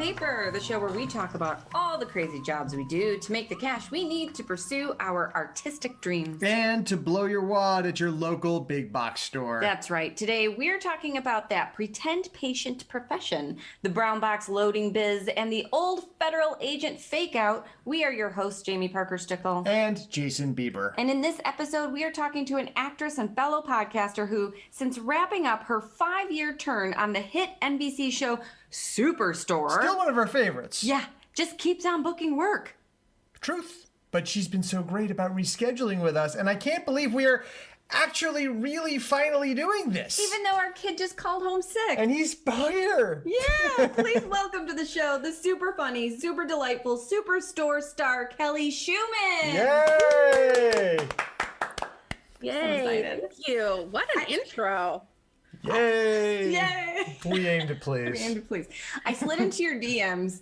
Paper, the show where we talk about all the crazy jobs we do to make the cash we need to pursue our artistic dreams. And to blow your wad at your local big box store. That's right. Today we're talking about that pretend patient profession, the brown box loading biz, and the old federal agent fake out. We are your hosts, Jamie Parker Stickle. And Jason Bieber. And in this episode, we are talking to an actress and fellow podcaster who, since wrapping up her 5-year turn on the hit NBC show Superstore. Still one of our favorites. Yeah, just keeps on booking work. Truth. But she's been so great about rescheduling with us, and I can't believe we are actually really finally doing this. Even though our kid just called home sick. And he's here. Yeah, please welcome to the show the super funny, super delightful Superstore star Kelly Schumann. Yay! Yay, thank you. What an intro. Yay! Yay! We aim to please. We aim to please. I slid into your DMs,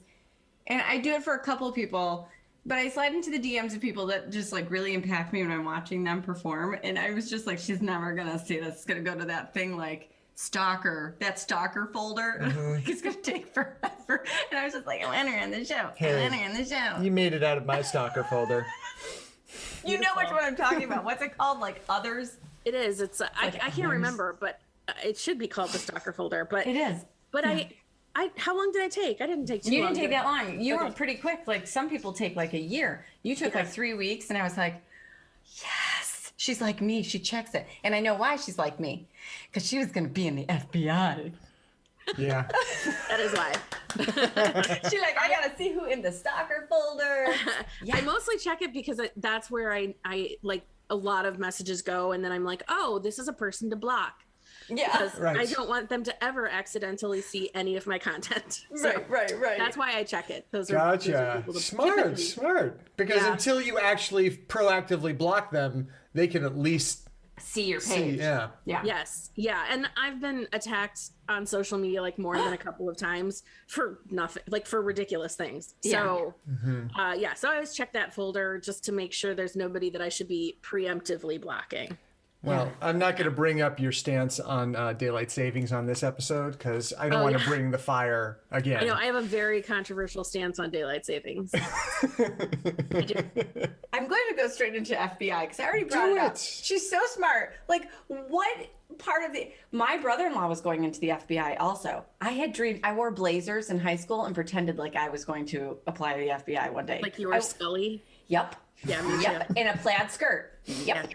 and I do it for a couple people, but I slide into the DMs of people that just like really impact me when I'm watching them perform. And I was just like, she's never gonna see this. It's gonna go to that thing like stalker, that stalker folder. It's gonna take forever. And I was just like, I want her in the show. I want her in the show. You made it out of my stalker folder. You know which one I'm talking about. What's it called? Like others? It is. It's I can't remember, but it should be called the stalker folder. But it is. But yeah. I how long did I take? I didn't take too long. You didn't take that long. You were pretty quick. Like some people take like a year. You took like 3 weeks, and I was like, yes. She's like me. She checks it, and I know why she's like me, because she was gonna be in the FBI. Yeah. That is why. She's like, I gotta see who in the stalker folder. Yeah. I mostly check it because that's where I like a lot of messages go, and then I'm like, oh, this is a person to block. Yeah, because I don't want them to ever accidentally see any of my content. So right. That's why I check it. Those Gotcha. Those Smart. Because until you actually proactively block them, they can at least see your page. Yeah. Yes. Yeah. And I've been attacked on social media like more than a couple of times for nothing, like for ridiculous things. So, so I always check that folder just to make sure there's nobody that I should be preemptively blocking. Well, I'm not going to bring up your stance on daylight savings on this episode because I don't want to bring the fire again. I know I have a very controversial stance on daylight savings. I do. I'm going to go straight into FBI because I already brought it up. She's so smart. Like, what part of my brother-in-law was going into the FBI also. I had dreamed, I wore blazers in high school and pretended like I was going to apply to the FBI one day. Like you were Scully? Yep. Yeah, me too. In a plaid skirt. Yep. Yeah.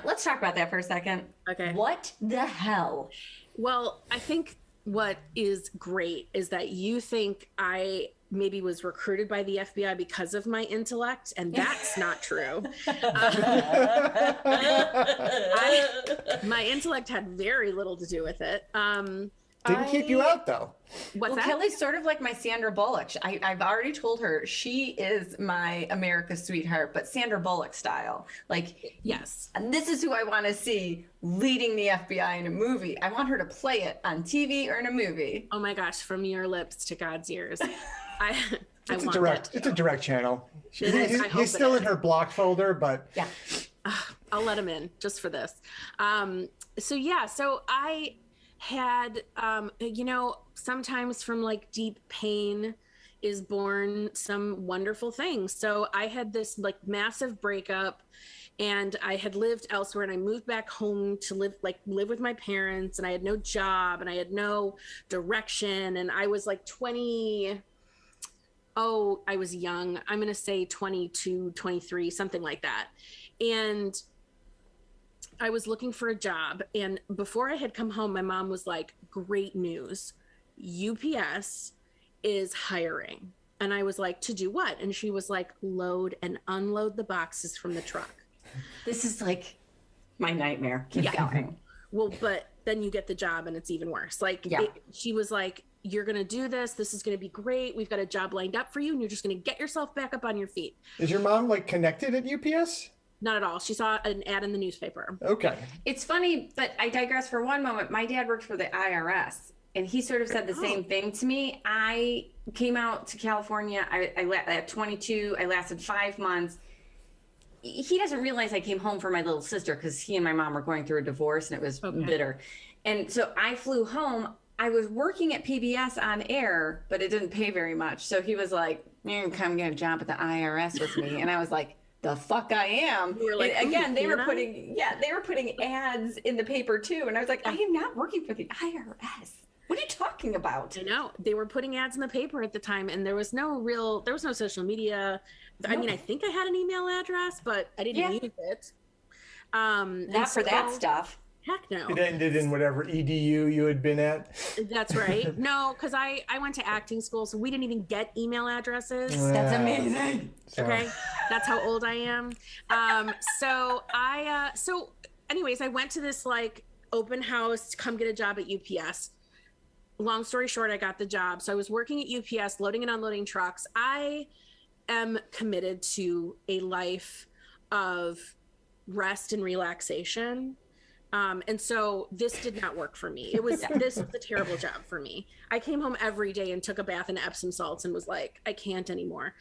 Let's talk about that for a second. Okay. What the hell? Well, I think what is great is that you think I maybe was recruited by the FBI because of my intellect, and that's not true. My intellect had very little to do with it. Didn't keep you out, though. What's that? Kelly's sort of like my Sandra Bullock. I've already told her she is my America's sweetheart, but Sandra Bullock style. Like, yes. And this is who I want to see leading the FBI in a movie. I want her to play it on TV or in a movie. Oh my gosh, from your lips to God's ears. It's a direct channel. He's still in her blocked folder, but yeah, I'll let him in just for this. So I had sometimes from like deep pain is born some wonderful things. So I had this like massive breakup, and I had lived elsewhere, and I moved back home to live with my parents, and I had no job and I had no direction, and I was like I was young. I'm going to say 22, 23, something like that. And I was looking for a job, and before I had come home, my mom was like, great news. UPS is hiring. And I was like, to do what? And she was like, load and unload the boxes from the truck. This is like my nightmare. Keep going. Well, but then you get the job and it's even worse. She was like, you're going to do this. This is going to be great. We've got a job lined up for you, and you're just going to get yourself back up on your feet. Is your mom like connected at UPS? Not at all. She saw an ad in the newspaper. Okay. It's funny, but I digress for one moment. My dad worked for the IRS, and he sort of said the same thing to me. I came out to California at 22. I lasted 5 months. He doesn't realize I came home for my little sister because he and my mom were going through a divorce, and it was bitter. And so I flew home I was working at PBS on air, but it didn't pay very much. So he was like, "You can come get a job at the IRS with me," and I was like, "The fuck I am!" You were like, and again, they were can I? putting ads in the paper too, and I was like, "I am not working for the IRS. What are you talking about?" I know they were putting ads in the paper at the time, and there was no social media. I mean, I think I had an email address, but I didn't use it. Not for that stuff. Heck no. It ended in whatever EDU you had been at. That's right. No, because I went to acting school, so we didn't even get email addresses. That's amazing. Okay, that's how old I am. So anyways, I went to this like open house to come get a job at UPS. Long story short, I got the job. So I was working at UPS, loading and unloading trucks. I am committed to a life of rest and relaxation. And so this did not work for me. This was a terrible job for me. I came home every day and took a bath in Epsom salts and was like, I can't anymore.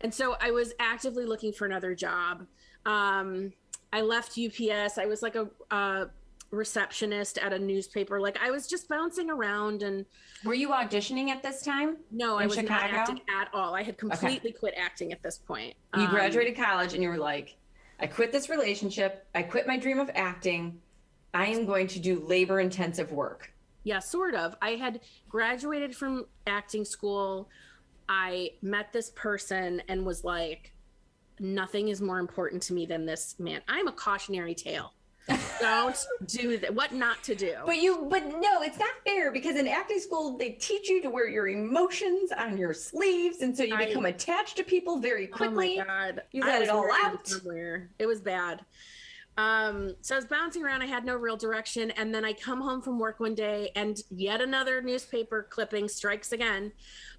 And so I was actively looking for another job. I left UPS. I was like a receptionist at a newspaper. Like I was just bouncing around. And were you auditioning at this time? No, I was not acting at all. I had completely quit acting at this point. You graduated college and you were like, I quit this relationship. I quit my dream of acting. I am going to do labor intensive work. Yeah, sort of. I had graduated from acting school. I met this person and was like, nothing is more important to me than this man. I'm a cautionary tale. Don't do that. What not to do. But no, it's not fair because in acting school, they teach you to wear your emotions on your sleeves. And so you become attached to people very quickly. Oh my God. You let it all out. Somewhere. It was bad. So I was bouncing around. I had no real direction. And then I come home from work one day and yet another newspaper clipping strikes again.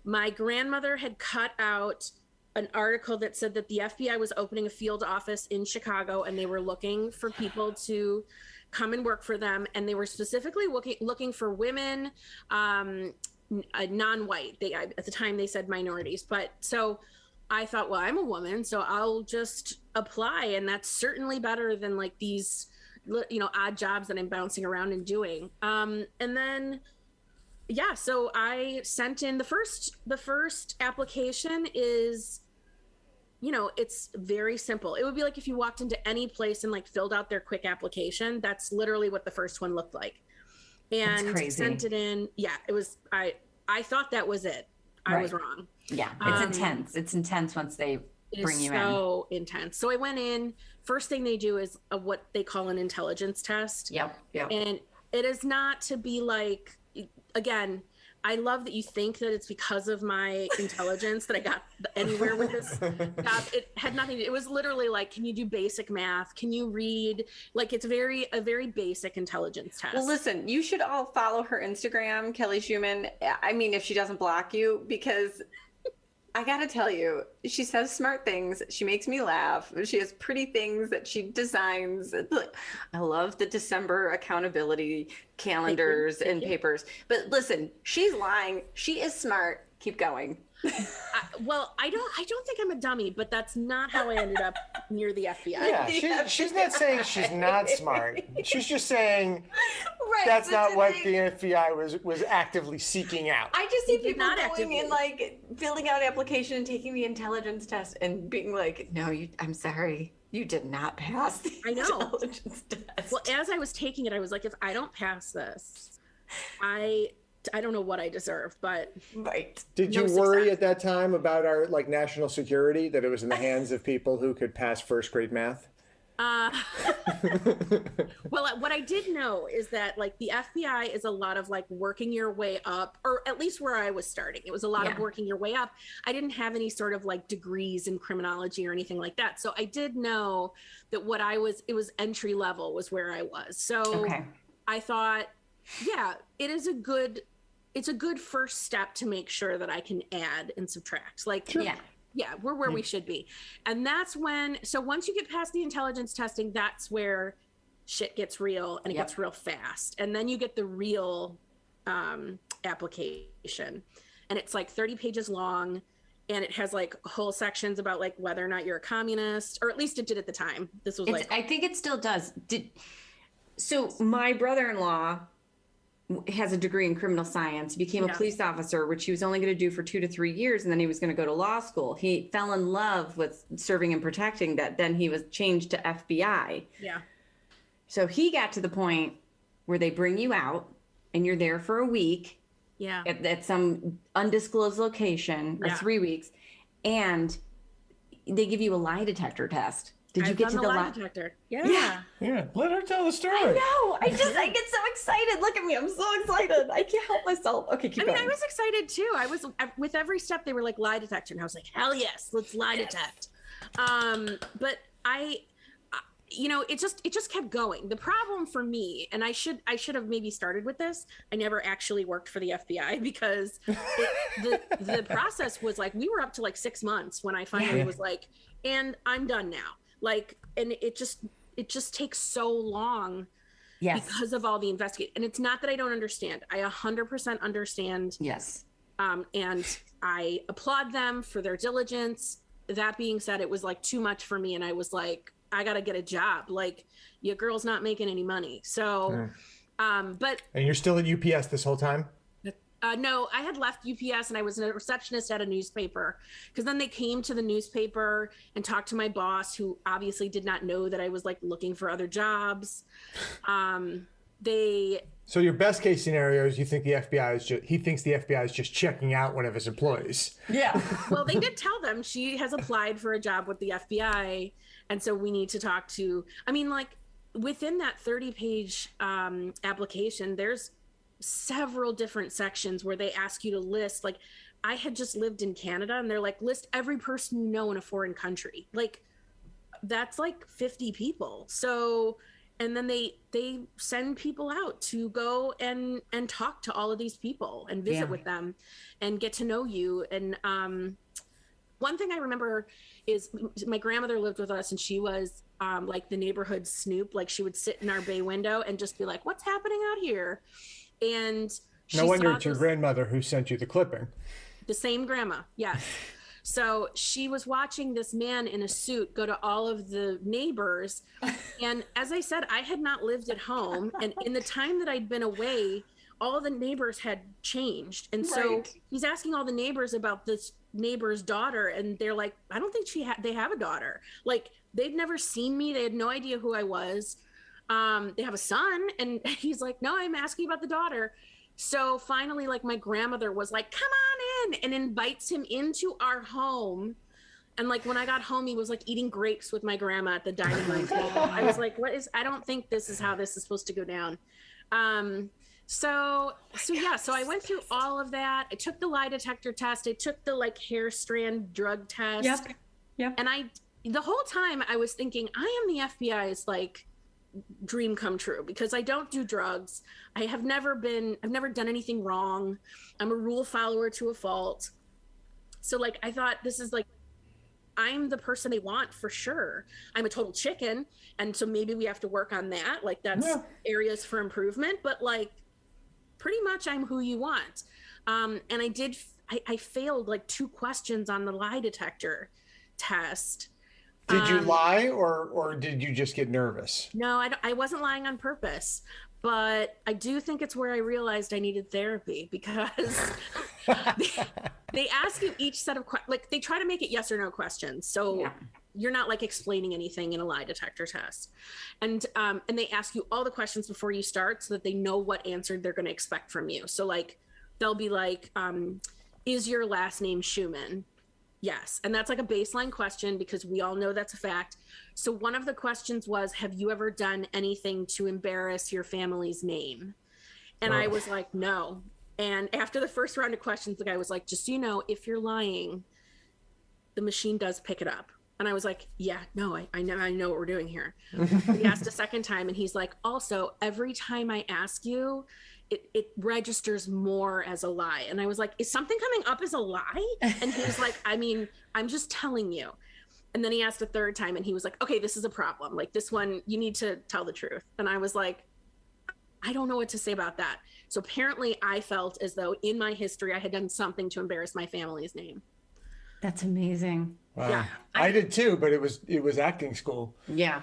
My grandmother had cut out an article that said that the FBI was opening a field office in Chicago and they were looking for people to come and work for them. And they were specifically looking for women, non-white. At the time they said minorities. But so I thought, well, I'm a woman, so I'll just apply. And that's certainly better than like these, odd jobs that I'm bouncing around and doing. And then, yeah, so I sent in the first application is, it's very simple. It would be like if you walked into any place and like filled out their quick application. That's literally what the first one looked like. And sent it in. Yeah, it was, I thought that was it. I was wrong. Yeah, it's intense. It's intense once they bring you in. It's so intense. So I went in. First thing they do is what they call an intelligence test. Yep. And it is not to be like, again, I love that you think that it's because of my intelligence that I got anywhere with this job. It had nothing to do. It was literally like, can you do basic math? Can you read? Like it's a very basic intelligence test. Well, listen, you should all follow her Instagram, Kelly Schumann. I mean, if she doesn't block you, because I gotta tell you, she says smart things. She makes me laugh. She has pretty things that she designs. I love the December accountability calendars and papers. But listen, she's lying. She is smart. Keep going. Well, I don't think I'm a dummy, but that's not how I ended up near the FBI. Yeah, she's not saying she's not smart. She's just saying that's not what the FBI was actively seeking out. I just see people going in like filling out application and taking the intelligence test and being like, "No, I'm sorry, you did not pass the intelligence test." Well, as I was taking it, I was like, if I don't pass this, I don't know what I deserve, but Did you worry at that time about our like national security, that it was in the hands of people who could pass first grade math? Well, what I did know is that like the FBI is a lot of like working your way up, or at least where I was starting, it was a lot of working your way up. I didn't have any sort of like degrees in criminology or anything like that. So I did know that it was entry level was where I was. So I thought, yeah, it's a good first step to make sure that I can add and subtract. Like, yeah, we're where we should be. And that's so once you get past the intelligence testing, that's where shit gets real and it gets real fast. And then you get the real application. And it's like 30 pages long. And it has like whole sections about like whether or not you're a communist, or at least it did at the time. This was I think it still does. So my brother-in-law has a degree in criminal science. He became a police officer, which he was only going to do for 2 to 3 years, and then he was going to go to law school. He fell in love with serving and protecting. That then he was changed to FBI. Yeah. So he got to the point where they bring you out, and you're there for a week. Yeah. At some undisclosed location, or 3 weeks, and they give you a lie detector test. Did you get to the lie detector? Yeah. Let her tell the story. I know. I get so excited. Look at me. I'm so excited. I can't help myself. Okay, keep going. I was excited too. I was, with every step they were like lie detector, and I was like, hell yes, let's lie detect. But it just kept going. The problem for me, and I should have maybe started with this. I never actually worked for the FBI because the process was like, we were up to like 6 months when I finally was like, and I'm done now. Like, and it just takes so long because of all the investigate. And it's not that I don't understand. I 100% understand. Yes. And I applaud them for their diligence. That being said, it was like too much for me. And I was like, I got to get a job. Like, your girl's not making any money. So, but. And you're still at UPS this whole time? No, I had left UPS and I was a receptionist at a newspaper, because then they came to the newspaper and talked to my boss, who obviously did not know that I was like looking for other jobs. So your best case scenario is he thinks the FBI is just checking out one of his employees. Yeah. Well, they did tell them she has applied for a job with the FBI. And so we need to talk to, within that 30-page application, there's several different sections where they ask you to list, like, I had just lived in Canada, and they're like, list every person you know in a foreign country. Like, that's like 50 people. So, and then they send people out to go and talk to all of these people and visit with them and get to know you. And one thing I remember is my grandmother lived with us, and she was like the neighborhood snoop. Like, she would sit in our bay window and just be like, what's happening out here? And no wonder it's your grandmother who sent you the clipping. The same grandma, yes. So she was watching this man in a suit go to all of the neighbors. And as I said, I had not lived at home. And in the time that I'd been away, all the neighbors had changed. And so he's asking all the neighbors about this neighbor's daughter. And they're like, I don't think they have a daughter. Like, they'd never seen me. They had no idea who I was. They have a son, and he's like, no, I'm asking about the daughter. So finally, like, my grandmother was like, come on in, and invites him into our home. And like, when I got home, he was like eating grapes with my grandma at the dining room table. I was like, I don't think this is how this is supposed to go down. So I went through all of that. I took the lie detector test. I took the like hair strand drug test. Yep. And the whole time I was thinking, I am the FBI's like dream come true, because I don't do drugs. I've never done anything wrong. I'm a rule follower to a fault. So like, I thought, this is like, I'm the person they want for sure. I'm a total chicken. And so maybe we have to work on that. Like, that's areas for improvement, but like, pretty much I'm who you want. And I failed like 2 questions on the lie detector test. Did you lie, or did you just get nervous? No, I wasn't lying on purpose, but I do think it's where I realized I needed therapy, because they ask you each set of like, they try to make it yes or no questions. So you're not like explaining anything in a lie detector test. And they ask you all the questions before you start, so that they know what answer they're going to expect from you. So like, they'll be like, is your last name Schumann? Yes. And that's like a baseline question, because we all know that's a fact. So one of the questions was, have you ever done anything to embarrass your family's name? And I was like, no. And after the first round of questions, the guy was like, just so you know, if you're lying, the machine does pick it up. And I was like, yeah, no, I know what we're doing here. He asked a second time, and he's like, also, every time I ask you, it registers more as a lie. And I was like, is something coming up as a lie? And he was like, I mean, I'm just telling you. And then he asked a third time, and he was like, okay, this is a problem. Like, this one, you need to tell the truth. And I was like, I don't know what to say about that. So apparently I felt as though in my history, I had done something to embarrass my family's name. That's amazing. Wow. Yeah. I did too, but it was acting school. Yeah.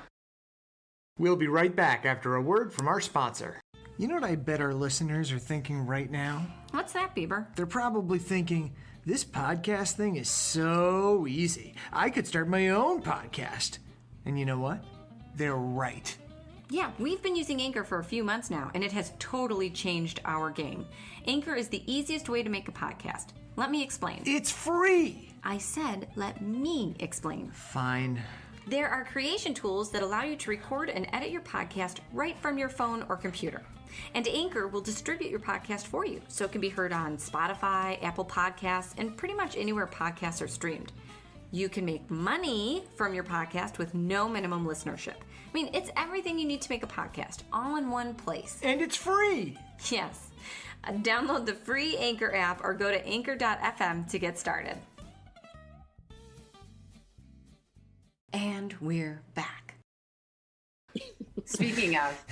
We'll be right back after a word from our sponsor. You know what I bet our listeners are thinking right now? What's that, Bieber? They're probably thinking, this podcast thing is so easy. I could start my own podcast. And you know what? They're right. Yeah, we've been using Anchor for a few months now, and it has totally changed our game. Anchor is the easiest way to make a podcast. Let me explain. It's free! I said, let me explain. Fine. There are creation tools that allow you to record and edit your podcast right from your phone or computer. And Anchor will distribute your podcast for you, so it can be heard on Spotify, Apple Podcasts, and pretty much anywhere podcasts are streamed. You can make money from your podcast with no minimum listenership. I mean, it's everything you need to make a podcast, all in one place. And it's free! Yes. Download the free Anchor app or go to anchor.fm to get started. And we're back. Speaking of,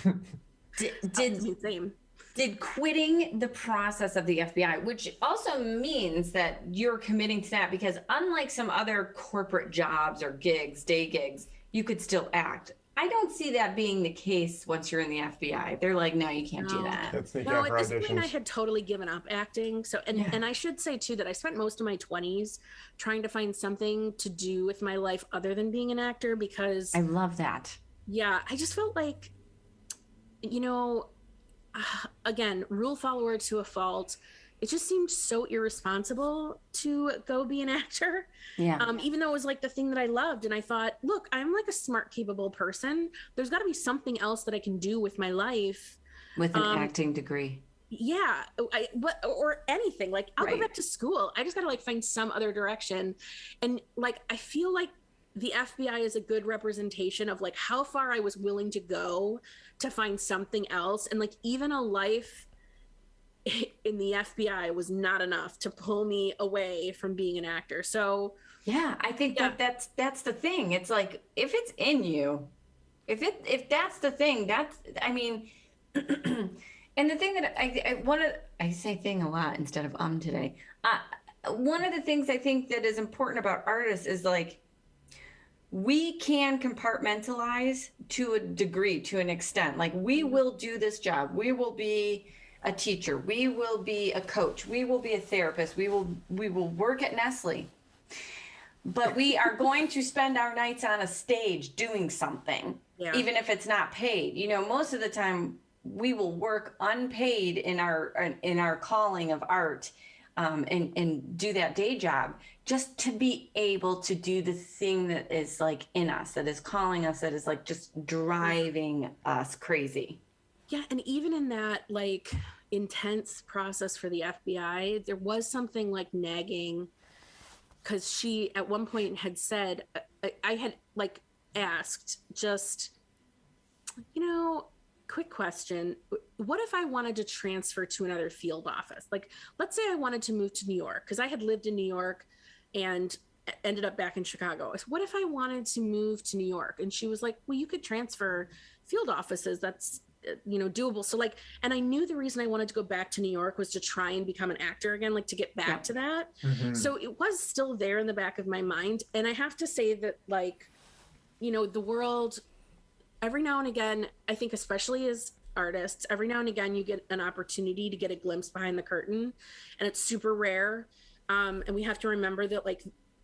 did quitting the process of the FBI, which also means that you're committing to that, because unlike some other corporate jobs or gigs, day gigs, you could still act. I don't see that being the case once you're in the FBI. They're like, no, you can't do that. That's the No, at this point I had totally given up acting. So, and I should say too that I spent most of my 20s trying to find something to do with my life other than being an actor, because I love that. Yeah, I just felt like, again, rule follower to a fault. It just seemed so irresponsible to go be an actor. Yeah. Even though it was like the thing that I loved. And I thought, look, I'm like a smart, capable person. There's got to be something else that I can do with my life. With an acting degree. Yeah. Or anything. Like, I'll go back to school. I just got to like find some other direction. And like, I feel like the FBI is a good representation of like how far I was willing to go to find something else. And like even a life in the FBI was not enough to pull me away from being an actor. So yeah, I think that's the thing. It's like, if it's in you, if that's the thing, I mean, and the thing that I say thing a lot instead of today. One of the things I think that is important about artists is like, we can compartmentalize to a degree, to an extent. Like, we will do this job. We will be a teacher. We will be a coach. We will be a therapist. We will work at Nestle. But we are going to spend our nights on a stage doing something, even if it's not paid. You know, most of the time we will work unpaid in our calling of art, and do that day job, just to be able to do the thing that is like in us, that is calling us, that is like just driving us crazy. Yeah. And even in that like intense process for the FBI, there was something like nagging, because she at one point had said, I had like asked, just, quick question. What if I wanted to transfer to another field office? Like, let's say I wanted to move to New York, because I had lived in New York and ended up back in Chicago. What if I wanted to move to New York? And she was like, well, you could transfer field offices. That's, doable. So like, and I knew the reason I wanted to go back to New York was to try and become an actor again, like to get back to that. Mm-hmm. So it was still there in the back of my mind. And I have to say that like, the world, every now and again, I think especially as artists, every now and again you get an opportunity to get a glimpse behind the curtain, and it's super rare. And we have to remember that, like,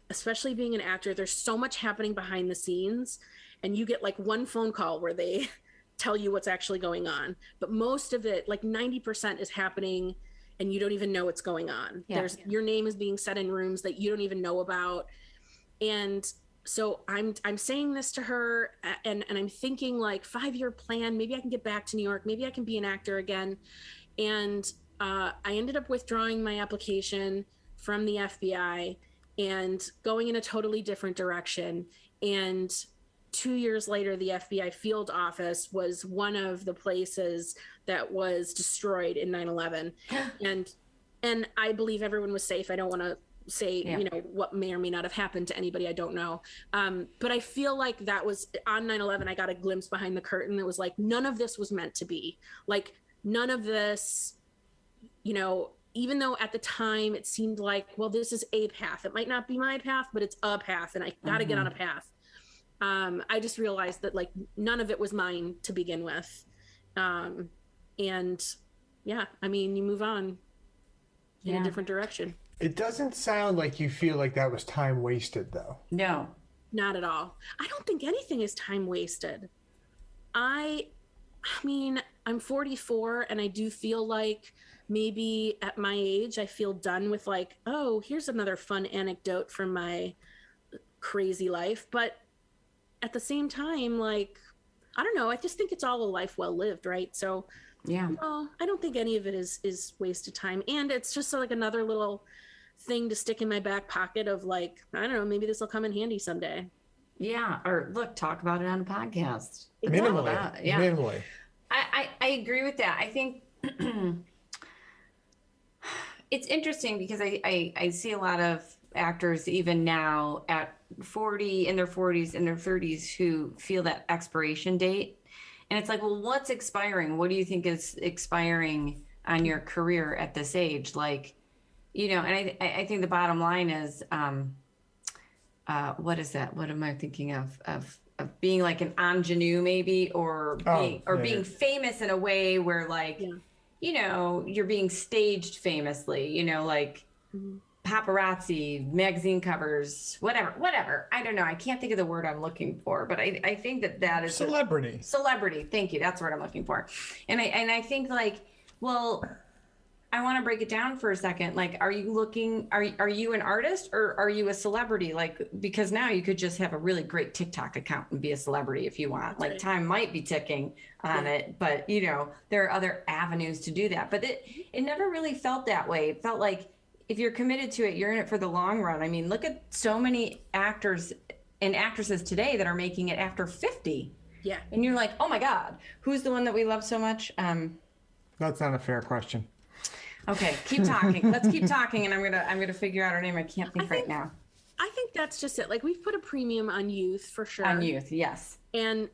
especially being an actor, there's so much happening behind the scenes, and you get like one phone call where they tell you what's actually going on. But most of it, like 90%, is happening and you don't even know what's going on. Your name is being said in rooms that you don't even know about. And so I'm saying this to her, and I'm thinking like 5-year plan, maybe I can get back to New York, maybe I can be an actor again. And I ended up withdrawing my application from the FBI and going in a totally different direction. And 2 years later, the FBI field office was one of the places that was destroyed in 9/11. And I believe everyone was safe. I don't want to say, what may or may not have happened to anybody. I don't know. But I feel like that was on 9/11. I got a glimpse behind the curtain that was like, none of this was meant to be. Like, none of this, even though at the time it seemed like, well, this is a path. It might not be my path, but it's a path, and I got to get on a path. I just realized that like none of it was mine to begin with. And yeah, I mean, you move on in a different direction. It doesn't sound like you feel like that was time wasted, though. No. Not at all. I don't think anything is time wasted. I mean, I'm 44 and I do feel like maybe at my age, I feel done with like, oh, here's another fun anecdote from my crazy life. But at the same time, like, I don't know. I just think it's all a life well lived, right? So, Yeah. no, I don't think any of it is wasted time. And it's just like another little thing to stick in my back pocket of like, I don't know, maybe this will come in handy someday. Yeah. Or look, talk about it on a podcast. Minimally. Yeah. Minimally. I agree with that. I think it's interesting because I see a lot of actors even now at 40, in their 40s, in their 30s, who feel that expiration date. And it's like, well, what's expiring? What do you think is expiring on your career at this age? Like, you know, and I think the bottom line is, what is that? What am I thinking of being like an ingenue maybe, or being famous in a way where like, you know, you're being staged famously, you know, like paparazzi, magazine covers, whatever. I don't know. I can't think of the word I'm looking for, but I think that is Celebrity. Celebrity. Thank you. That's what I'm looking for. And I think like, well, I want to break it down for a second. Like, are you an artist or are you a celebrity? Like, because now you could just have a really great TikTok account and be a celebrity if you want. Like, time might be ticking on it, but you know, there are other avenues to do that. But it never really felt that way. It felt like if you're committed to it, you're in it for the long run. I mean, look at so many actors and actresses today that are making it after 50. Yeah. And you're like, oh my God, who's the one that we love so much? That's not a fair question. Okay, keep talking. Let's keep talking, and I'm gonna figure out her name. I can't think right now. I think that's just it. Like, we've put a premium on youth for sure. On youth, yes. And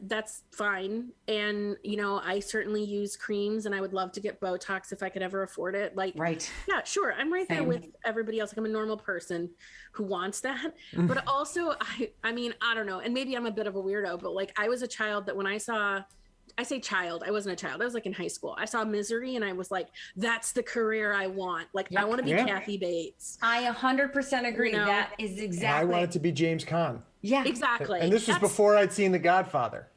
that's fine. And you know, I certainly use creams, and I would love to get Botox if I could ever afford it. Like, right? Yeah, sure. I'm right there with everybody else. Like, I'm a normal person who wants that. But also, I mean, I don't know. And maybe I'm a bit of a weirdo, but like, I was a child that when I say child, I wasn't a child. I was like in high school. I saw Misery and I was like, that's the career I want. Like, I want to be Kathy Bates. I 100% agree. You know? That is exactly. I wanted to be James Caan. Yeah. Exactly. And this was before I'd seen The Godfather.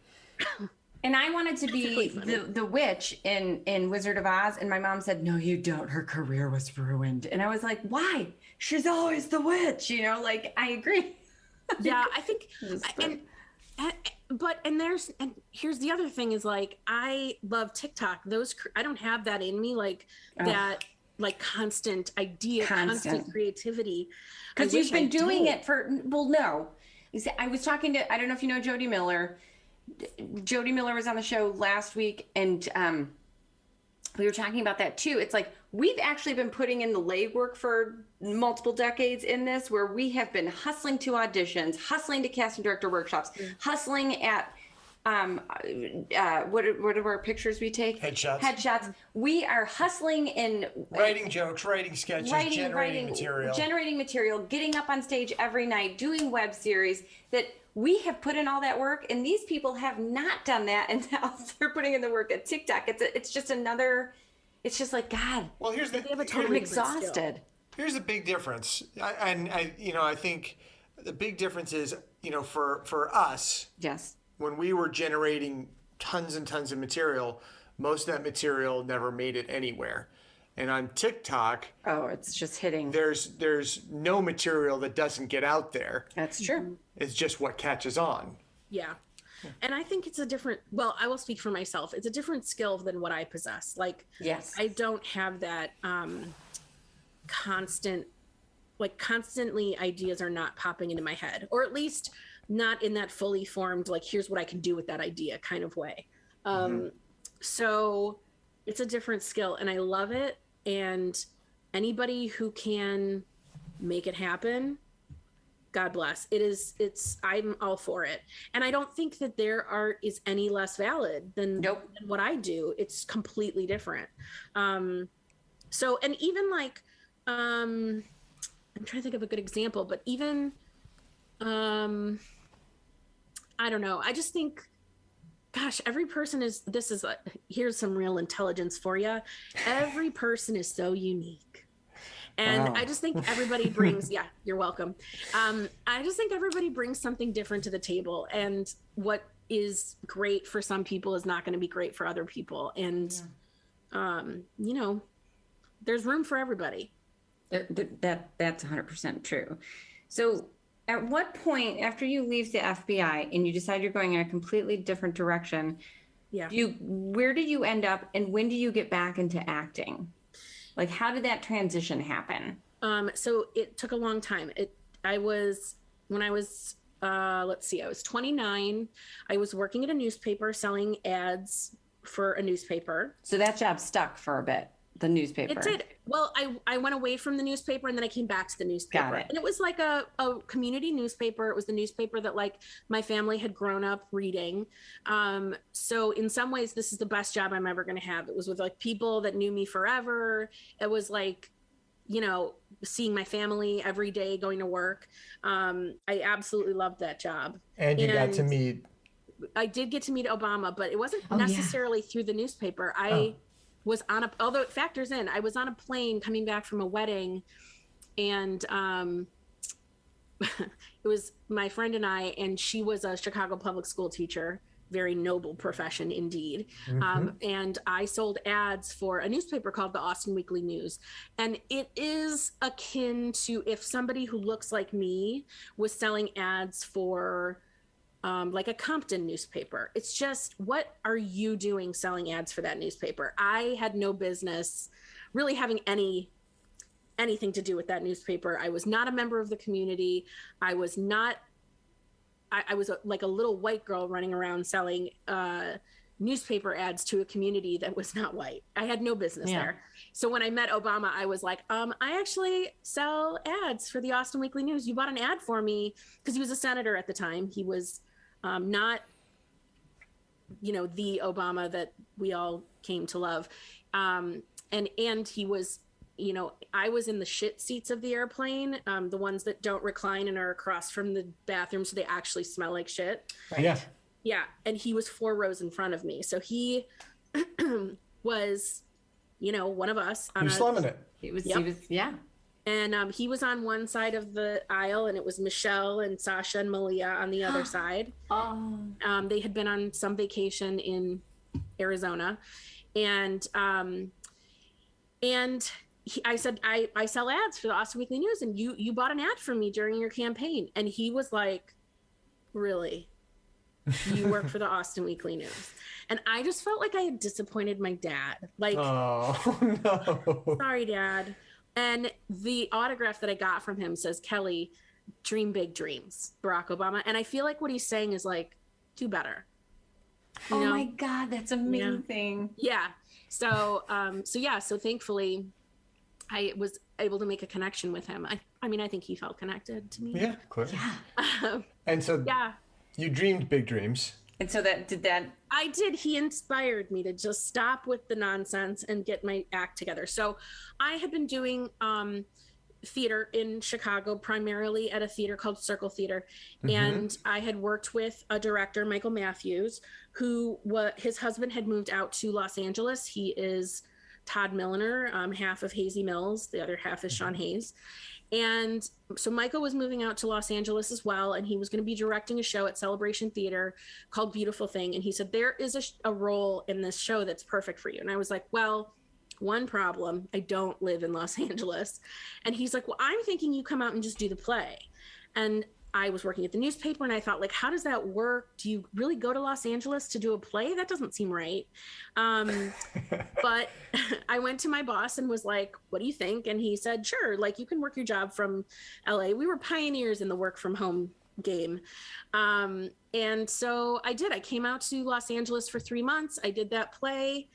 And I wanted to be the witch in Wizard of Oz. And my mom said, no, you don't. Her career was ruined. And I was like, why? She's always the witch. You know, like, I agree. Yeah, I think. And here's the other thing is like, I love TikTok. I don't have that in me, like that, like constant idea, constant creativity. Because you've been doing it for, well, no. I was talking to, I don't know if you know Jody Miller. Jody Miller was on the show last week, and we were talking about that too. It's like, we've actually been putting in the legwork for multiple decades in this, where we have been hustling to auditions, hustling to casting director workshops, hustling at what are our pictures we take? Headshots. We are hustling in writing jokes, writing sketches, generating material, getting up on stage every night, doing web series. That we have put in all that work, and these people have not done that, and now they're putting in the work at TikTok. It's just another. It's just like, God. Well, I'm exhausted. Here's the big difference, I think the big difference is, you know, for us. Yes. When we were generating tons and tons of material, most of that material never made it anywhere. And on TikTok, it's just hitting. There's no material that doesn't get out there. That's true. It's just what catches on. Yeah. And I think it's I will speak for myself. It's a different skill than what I possess. Like, yes, I don't have that constantly ideas are not popping into my head, or at least not in that fully formed, like, here's what I can do with that idea kind of way. So it's a different skill, and I love it. And anybody who can make it happen, God bless. I'm all for it. And I don't think that their art is any less valid than what I do. It's completely different. So, and even like, I'm trying to think of a good example, but even, I don't know. I just think gosh, every person is, here's some real intelligence for you. Every person is so unique. And wow. I just think everybody brings, yeah, you're welcome. I just think everybody brings something different to the table. And what is great for some people is not going to be great for other people. And, you know, there's room for everybody. That's 100% true. So at what point, after you leave the FBI and you decide you're going in a completely different direction, where did you end up and when do you get back into acting? Like, how did that transition happen? So it took a long time. I was 29. I was working at a newspaper selling ads for a newspaper. So that job stuck for a bit, the newspaper. It did. Well, I went away from the newspaper and then I came back to the newspaper. Got it. And it was like a community newspaper. It was the newspaper that like my family had grown up reading. So in some ways, this is the best job I'm ever going to have. It was with like people that knew me forever. It was like, you know, seeing my family every day, going to work. I absolutely loved that job. And you got to meet. I did get to meet Obama, but it wasn't necessarily through the newspaper. Was on although it factors in, I was on a plane coming back from a wedding, and it was my friend and I, and she was a Chicago public school teacher, very noble profession indeed. And I sold ads for a newspaper called the Austin Weekly News. And it is akin to if somebody who looks like me was selling ads for like a Compton newspaper. It's just, what are you doing selling ads for that newspaper? I had no business really having anything to do with that newspaper. I was not a member of the community. I was like a little white girl running around selling newspaper ads to a community that was not white. I had no business there. So when I met Obama, I was like, I actually sell ads for the Austin Weekly News. You bought an ad for me, because he was a senator at the time. He was not, you know, the Obama that we all came to love. And he was, you know, I was in the shit seats of the airplane, the ones that don't recline and are across from the bathroom, so they actually smell like shit. Right. Yeah. Yeah. And he was 4 rows in front of me. So he was, you know, one of us. He was slumming it. He was, And he was on one side of the aisle, and it was Michelle and Sasha and Malia on the other side. They had been on some vacation in Arizona. And I said, I sell ads for the Austin Weekly News, and you bought an ad for me during your campaign. And he was like, really? You work for the Austin Weekly News? And I just felt like I had disappointed my dad. Like, oh, no. Sorry, Dad. And the autograph that I got from him says, Kelly, dream big dreams, Barack Obama. And I feel like what he's saying is like, do better. You know? My God, that's amazing. Yeah. So thankfully I was able to make a connection with him. I mean, I think he felt connected to me. Yeah, clearly. Yeah. And so you dreamed big dreams. And so I did. He inspired me to just stop with the nonsense and get my act together. So I had been doing theater in Chicago, primarily at a theater called Circle Theater. And I had worked with a director, Michael Matthews, his husband had moved out to Los Angeles. He is Todd Milliner, half of Hazy Mills. The other half is Sean Hayes. And so Michael was moving out to Los Angeles as well, and he was going to be directing a show at Celebration Theater called Beautiful Thing. And he said, there is a role in this show that's perfect for you. And I was like, well, one problem, I don't live in Los Angeles. And he's like, well, I'm thinking you come out and just do the play. And I was working at the newspaper, and I thought, like, how does that work? Do you really go to Los Angeles to do a play? That doesn't seem right. But I went to my boss and was like, what do you think? And he said, sure, like, you can work your job from LA. We were pioneers in the work from home game. And so I did. I came out to Los Angeles for 3 months. I did that play.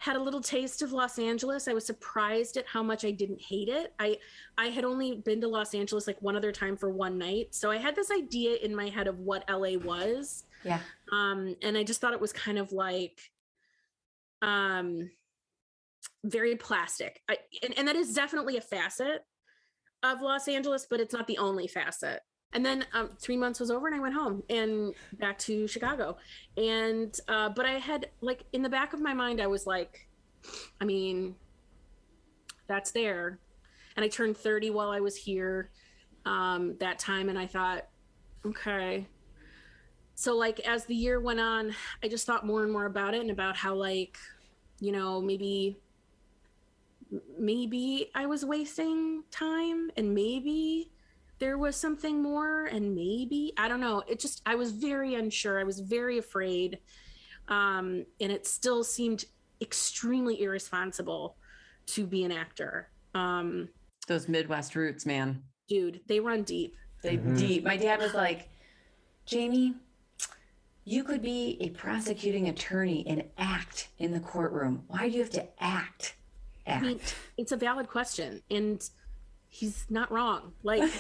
Had a little taste of Los Angeles. I was surprised at how much I didn't hate it. I had only been to Los Angeles like one other time for one night. So I had this idea in my head of what LA was. Yeah. And I just thought it was kind of like very plastic. And that is definitely a facet of Los Angeles, but it's not the only facet. And then 3 months was over and I went home and back to Chicago. And, but I had like in the back of my mind, I was like, I mean, that's there. And I turned 30 while I was here that time. And I thought, okay. So like, as the year went on, I just thought more and more about it and about how like, you know, maybe I was wasting time and maybe there was something more and maybe, I don't know. I was very unsure. I was very afraid. And it still seemed extremely irresponsible to be an actor. Those Midwest roots, man. Dude, they run deep. Deep. My dad was like, Jaime, you could be a prosecuting attorney and act in the courtroom. Why do you have to act? I mean, it's a valid question. And he's not wrong. Like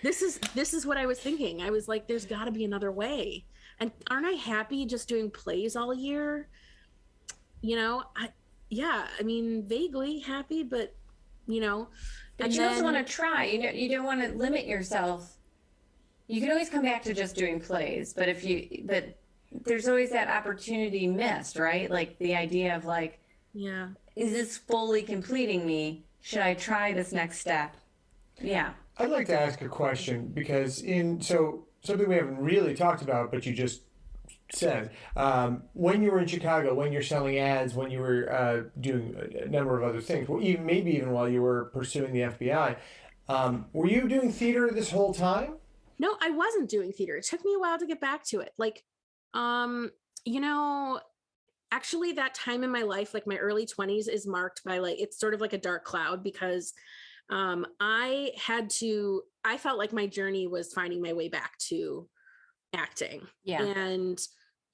this is what I was thinking. I was like, there's got to be another way. And aren't I happy just doing plays all year? You know, I mean, vaguely happy, but you know. But you also want to try. You don't want to limit yourself. You can always come back to just doing plays, but there's always that opportunity missed, right? Like the idea of like, yeah, is this fully completing me? Should I try this next step? Yeah. I'd like to ask a question because something we haven't really talked about, but you just said, when you were in Chicago, when you're selling ads, when you were doing a number of other things, well, maybe even while you were pursuing the FBI, were you doing theater this whole time? No, I wasn't doing theater. It took me a while to get back to it. Like, you know, actually that time in my life, like my early 20s is marked by like, it's sort of like a dark cloud because I felt like my journey was finding my way back to acting. Yeah. And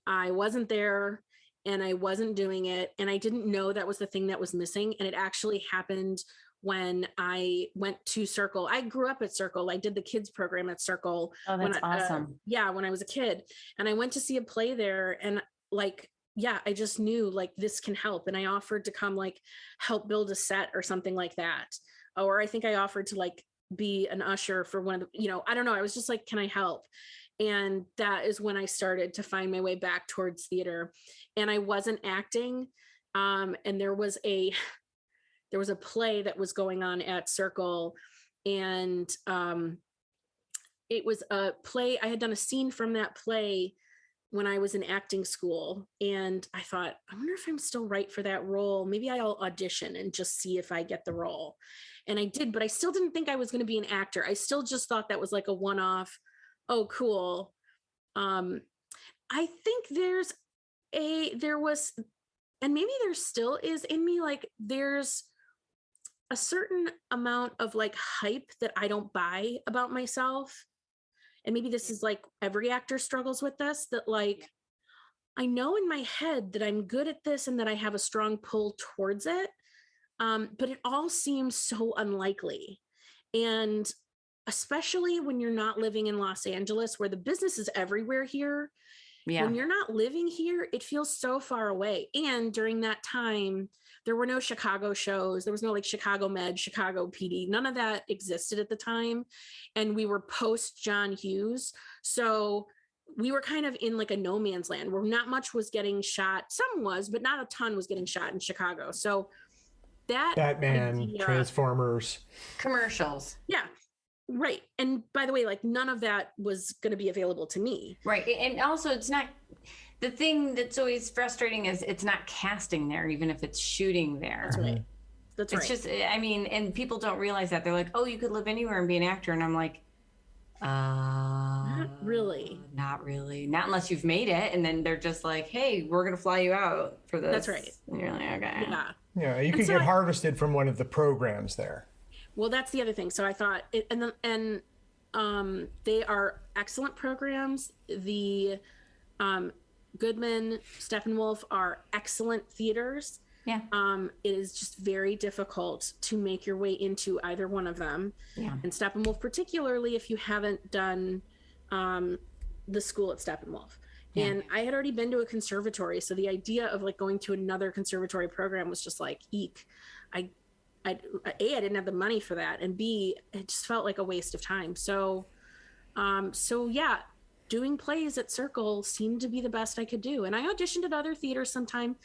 I wasn't there and I wasn't doing it. And I didn't know that was the thing that was missing. And it actually happened when I went to Circle. I grew up at Circle. I did the kids program at Circle. Oh, that's awesome. When I was a kid. And I went to see a play there and like, yeah, I just knew like this can help. And I offered to come like help build a set or something like that. Or I think I offered to like be an usher for one of the, you know, I don't know. I was just like, can I help? And that is when I started to find my way back towards theater. And I wasn't acting. And there was a play that was going on at Circle. And it was a play. I had done a scene from that play when I was in acting school. And I thought, I wonder if I'm still right for that role. Maybe I'll audition and just see if I get the role. And I did, but I still didn't think I was going to be an actor. I still just thought that was like a one-off. Oh, cool. I think there was, and maybe there still is in me, like there's a certain amount of like hype that I don't buy about myself. And maybe this is like every actor struggles with this, that like, I know in my head that I'm good at this and that I have a strong pull towards it. But it all seems so unlikely. And especially when you're not living in Los Angeles, where the business is everywhere here. Yeah. When you're not living here, it feels so far away. And during that time, there were no Chicago shows. There was no like Chicago Med, Chicago PD. None of that existed at the time. And we were post John Hughes. So we were kind of in like a no man's land where not much was getting shot. Some was, but not a ton was getting shot in Chicago. So that Batman, Transformers, commercials. Yeah. Right. And by the way, like none of that was going to be available to me. Right. And also it's not, the thing that's always frustrating is it's not casting there, even if it's shooting there. That's right. That's right. It's just, I mean, and people don't realize that. They're like, oh, you could live anywhere and be an actor. And I'm like, not really. Not really. Not unless you've made it. And then they're just like, hey, we're going to fly you out for this. That's right. And you're like, okay. Yeah. Yeah. You could get harvested from one of the programs there. Well, that's the other thing. So I thought, they are excellent programs. The Goodman, Steppenwolf are excellent theaters. Yeah. It is just very difficult to make your way into either one of them. Yeah. And Steppenwolf, particularly if you haven't done the school at Steppenwolf. Yeah. And I had already been to a conservatory, so the idea of like going to another conservatory program was just like, eek. I didn't have the money for that, and B, it just felt like a waste of time. So yeah, doing plays at Circle seemed to be the best I could do. And I auditioned at other theaters sometime,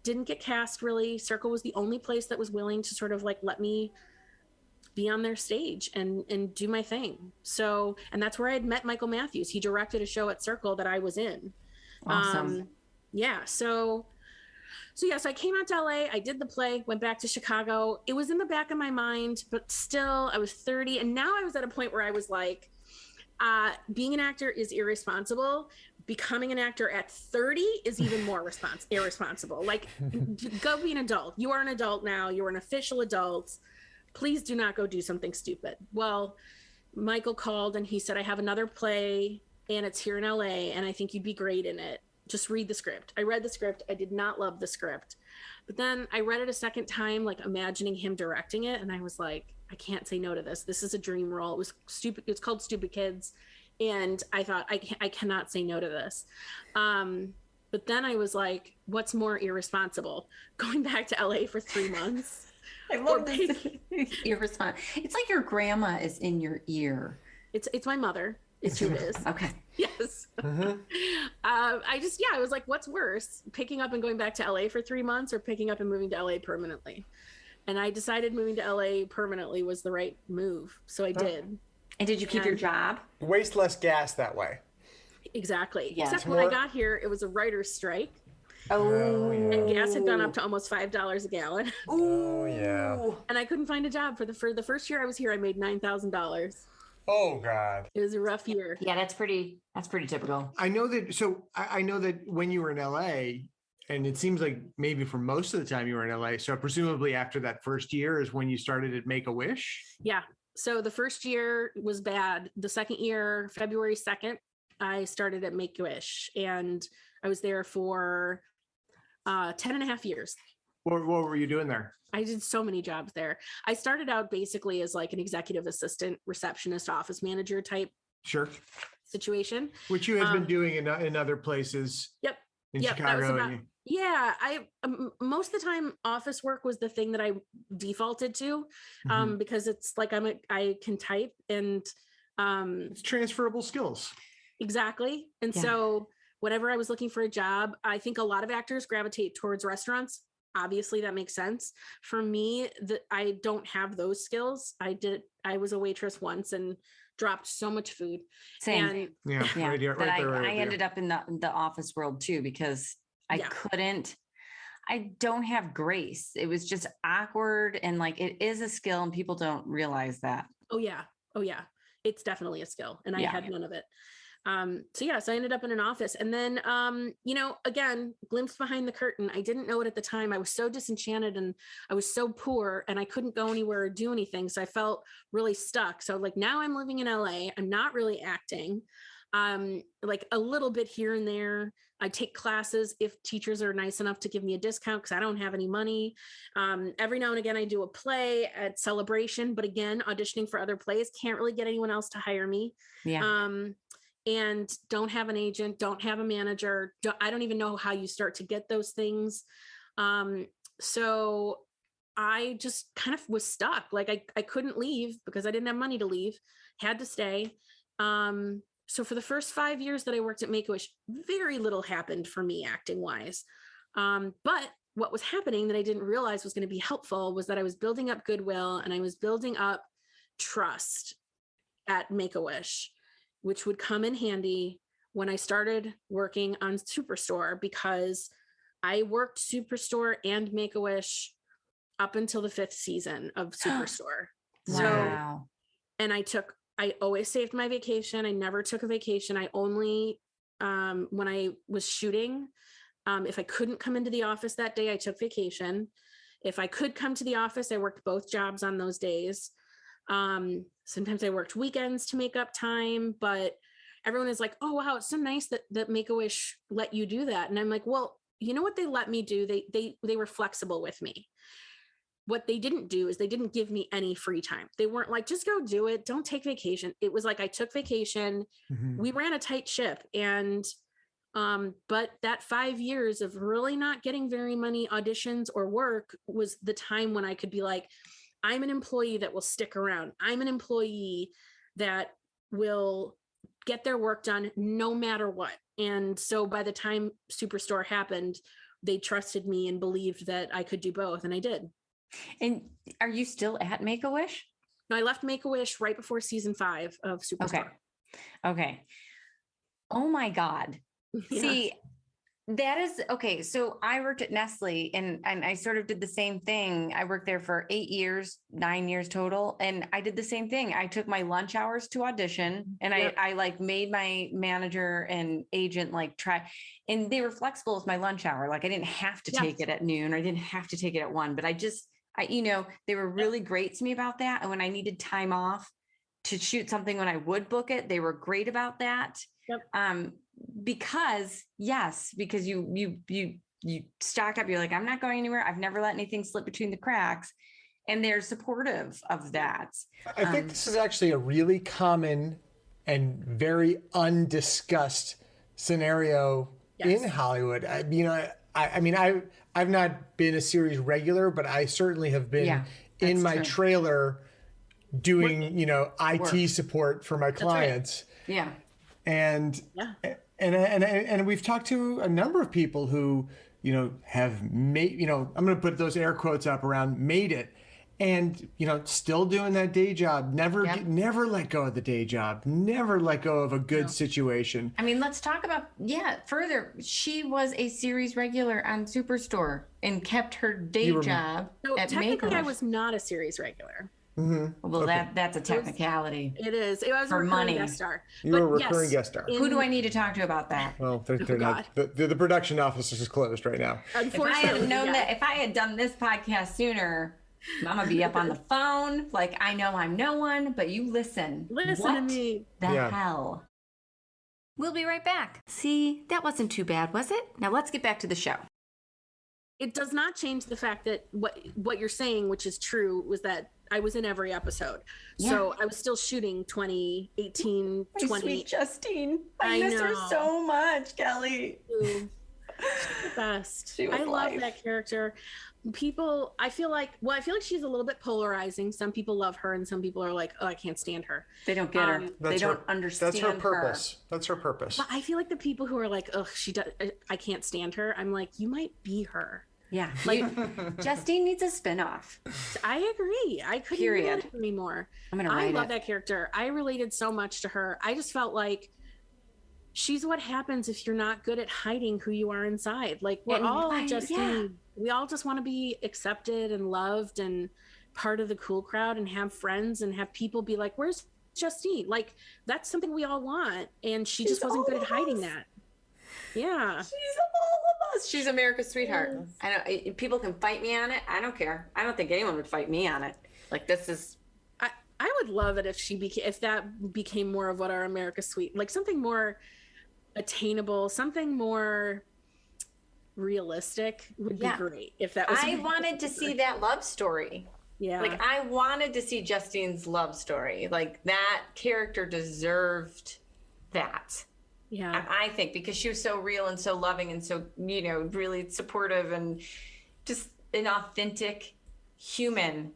didn't get cast really. Circle was the only place that was willing to sort of like let me be on their stage and do my thing. So, and that's where I had met Michael Matthews. He directed a show at Circle that I was in. Awesome. Yeah. So I came out to LA, I did the play, went back to Chicago. It was in the back of my mind, but still I was 30. And now I was at a point where I was like, being an actor is irresponsible. Becoming an actor at 30 is even more irresponsible. Like, go be an adult. You are an adult now. You are an official adult. Please do not go do something stupid. Well, Michael called and he said, I have another play and it's here in LA and I think you'd be great in it. Just read the script. I read the script. I did not love the script. But then I read it a second time, like imagining him directing it. And I was like, I can't say no to this. This is a dream role. It was stupid. It's called Stupid Kids. And I thought, I cannot say no to this. But then I was like, what's more irresponsible? Going back to LA for 3 months? I love this. Irresponsible. It's like your grandma is in your ear. It's my mother. It's who it is. Okay. Yes. I was like, what's worse? Picking up and going back to LA for 3 months or picking up and moving to LA permanently? And I decided moving to LA permanently was the right move. So I did. And did you keep your job? Waste less gas that way. Exactly. Yeah. Except when I got here, it was a writer's strike. Oh, yeah. And gas had gone up to almost $5 a gallon. Oh, yeah. And I couldn't find a job for the first year I was here. I made $9,000. Oh, God. It was a rough year. Yeah, that's pretty typical. I know that. So I know that when you were in LA, and it seems like maybe for most of the time you were in LA. So presumably after that first year is when you started at Make-A-Wish. Yeah. So the first year was bad. The second year, February 2nd, I started at Make-A-Wish and I was there for 10 and a half years. What were you doing there? I did so many jobs there. I started out basically as like an executive assistant, receptionist, office manager type situation. Which you had been doing in other places. Yep. In Chicago. That was about, I most of the time office work was the thing that I defaulted to, because it's like I can type and it's transferable skills. Exactly. And so whenever I was looking for a job, I think a lot of actors gravitate towards restaurants. Obviously that makes sense. For me, I don't have those skills. I was a waitress once and dropped so much food. Same. And, I ended up in the office world too, because I don't have grace. It was just awkward. And like, it is a skill and people don't realize that. Oh yeah. It's definitely a skill. And I had none of it. So I ended up in an office and then, again, glimpse behind the curtain. I didn't know it at the time. I was so disenchanted and I was so poor and I couldn't go anywhere or do anything. So I felt really stuck. So like now I'm living in LA. I'm not really acting, like a little bit here and there. I take classes if teachers are nice enough to give me a discount because I don't have any money. Every now and again, I do a play at Celebration, but again, auditioning for other plays, can't really get anyone else to hire me. Yeah. And don't have an agent, don't have a manager. I don't even know how you start to get those things. So I just kind of was stuck. Like I couldn't leave because I didn't have money to leave, had to stay. So for the first 5 years that I worked at Make-A-Wish, very little happened for me acting wise. But what was happening that I didn't realize was going to be helpful was that I was building up goodwill and I was building up trust at Make-A-Wish, which would come in handy when I started working on Superstore, because I worked Superstore and Make-A-Wish up until the 5th season of Superstore. Wow. So, and I always saved my vacation. I never took a vacation. I only, when I was shooting, if I couldn't come into the office that day, I took vacation. If I could come to the office, I worked both jobs on those days. Sometimes I worked weekends to make up time, but everyone is like, oh, wow, it's so nice that Make-A-Wish let you do that. And I'm like, well, you know what they let me do? They were flexible with me. What they didn't do is they didn't give me any free time. They weren't like, just go do it. Don't take vacation. It was like, I took vacation. Mm-hmm. We ran a tight ship. And, but that 5 years of really not getting very many auditions or work was the time when I could be like, I'm an employee that will stick around. I'm an employee that will get their work done no matter what. And so by the time Superstore happened, they trusted me and believed that I could do both. And I did. And are you still at Make-A-Wish? No, I left Make-A-Wish right before season 5 of Superstore. Okay. Oh my God. Yeah. See, that is okay. So I worked at Nestle and I sort of did the same thing. I worked there for 8 years, 9 years total. And I did the same thing. I took my lunch hours to audition and I like made my manager and agent like try, and they were flexible with my lunch hour. Like I didn't have to take it at noon. I didn't have to take it at 1, but they were really great to me about that. And when I needed time off to shoot something, when I would book it, they were great about that. Yep. Because you stock up, you're like, I'm not going anywhere. I've never let anything slip between the cracks. And they're supportive of that. I think this is actually a really common and very undiscussed scenario in Hollywood. I've not been a series regular, but I certainly have been in my trailer doing, IT support for my clients. Right. Yeah. And we've talked to a number of people who, have made, I'm going to put those air quotes up around made it and, still doing that day job, never let go of the day job, never let go of a good situation. I mean, let's talk about, further. She was a series regular on Superstore and kept her day job. So at technically Make-A-Wish. I was not a series regular. Mm-hmm. Well, that's a technicality. It is. It was for a recurring money. Guest star. You're a recurring guest star. Who do I need to talk to about that? Well, they're not. The production office is closed right now. If I had known that, if I had done this podcast sooner, I'm gonna be up on the phone. Like I know I'm no one, but you listen. Listen to me. The hell. We'll be right back. See, that wasn't too bad, was it? Now let's get back to the show. It does not change the fact that what you're saying, which is true, was that I was in every episode. Yeah. So I was still shooting 2018, My 20. sweet Justine. I miss her know. so much, Kelly. She's the best. She was I love life. that character. People, I feel like she's a little bit polarizing. Some people love her and some people are like, oh, I can't stand her. They don't get her. They don't understand That's her purpose. That's her purpose. But I feel like the people who are like, ugh, I can't stand her. I'm like, you might be her. Yeah. Like Justine needs a spinoff. I agree. I couldn't Period. agree anymore. I'm gonna write I love it. that character. I related so much to her. I just felt like she's what happens if you're not good at hiding who you are inside. Like we're all we all just want to be accepted and loved and part of the cool crowd and have friends and have people be like, where's Justine? Like that's something we all want. And she just wasn't good at hiding that. Yeah. She's all of us. She's America's sweetheart. Yes. I know people can fight me on it. I don't care. I don't think anyone would fight me on it. Like this is. I would love it if that became more of what our America's sweet, like something more attainable, something more realistic would be great. If that was. I wanted to see that love story. Yeah. Like I wanted to see Justine's love story. Like that character deserved that. Yeah. I think because she was so real and so loving and so, really supportive and just an authentic human.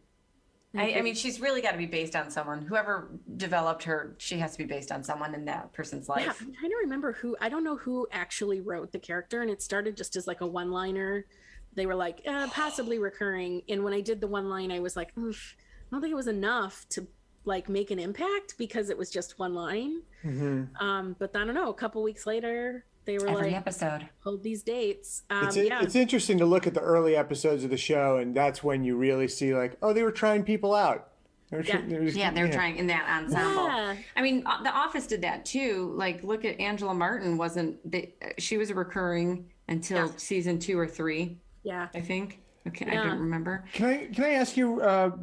Mm-hmm. I mean, she's really got to be based on someone. Whoever developed her, she has to be based on someone in that person's life. Yeah, I'm trying to remember I don't know who actually wrote the character, and it started just as like a one-liner. They were like, possibly recurring. And when I did the one line, I was like, oof, I don't think it was enough to like make an impact because it was just one line. Mm-hmm. But I don't know, a couple weeks later they were every episode hold these dates. It's interesting to look at the early episodes of the show, and that's when you really see like, oh, they were trying people out. They were trying in that ensemble. Yeah. I mean, The Office did that too. Like, look at Angela Martin. She was a recurring until season 2 or 3. Yeah, I think. Okay, I don't remember. Can I ask you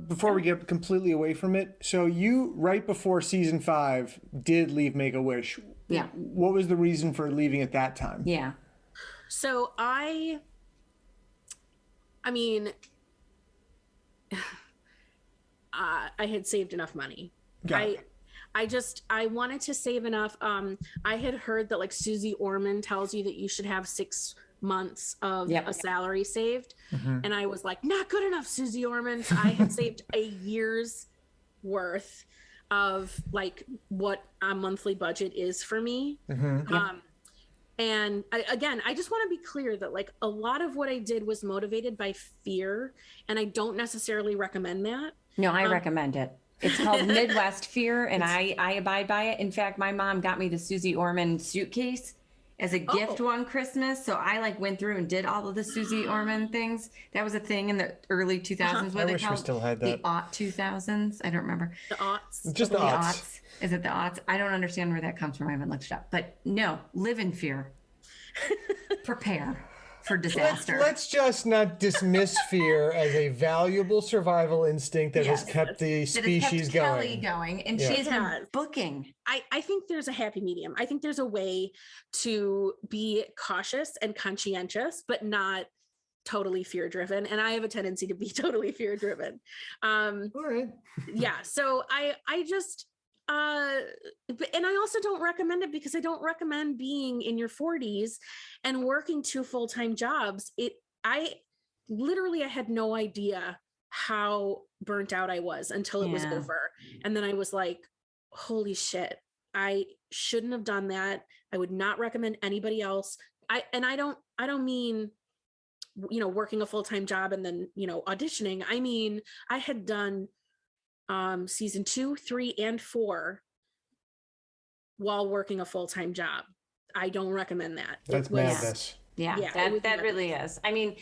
before we get completely away from it? So you right before season 5 did leave Make-A-Wish. Yeah. What was the reason for leaving at that time? Yeah. So I mean, I had saved enough money. I wanted to save enough. I had heard that like Susie Orman tells you that you should have 6 months of Yep. a salary saved. And I was like, not good enough, Susie Orman. So I had saved a year's worth of like what a monthly budget is for me. And I just want to be clear that like a lot of what I did was motivated by fear, and I don't necessarily recommend that. No, I recommend it. It's called Midwest Fear, and I abide by it. In fact, my mom got me the Susie Orman suitcase as a gift one Christmas. So I like went through and did all of the Susie Orman things. That was a thing in the early 2000s. What I they wish we called still had that. the aught 2000s. I don't remember. The aughts. Just the aughts. Is it the aughts? I don't understand where that comes from. I haven't looked it up. But no, live in fear. Prepare for disaster. Let's just not dismiss fear as a valuable survival instinct that has kept the species Kelly going. And she's been booking. I think there's a happy medium. I think there's a way to be cautious and conscientious, but not totally fear driven. And I have a tendency to be totally fear driven. All right. Yeah. So I just, and I also don't recommend it because I don't recommend being in your 40s and working 2 full-time jobs. I had no idea how burnt out I was until it was over. And then I was like, holy shit, I shouldn't have done that. I would not recommend anybody else. I don't mean, working a full-time job and then, auditioning. I mean, I had done season 2, 3, and 4 while working a full-time job. I don't recommend that. That's madness. Yeah, that really is. I mean,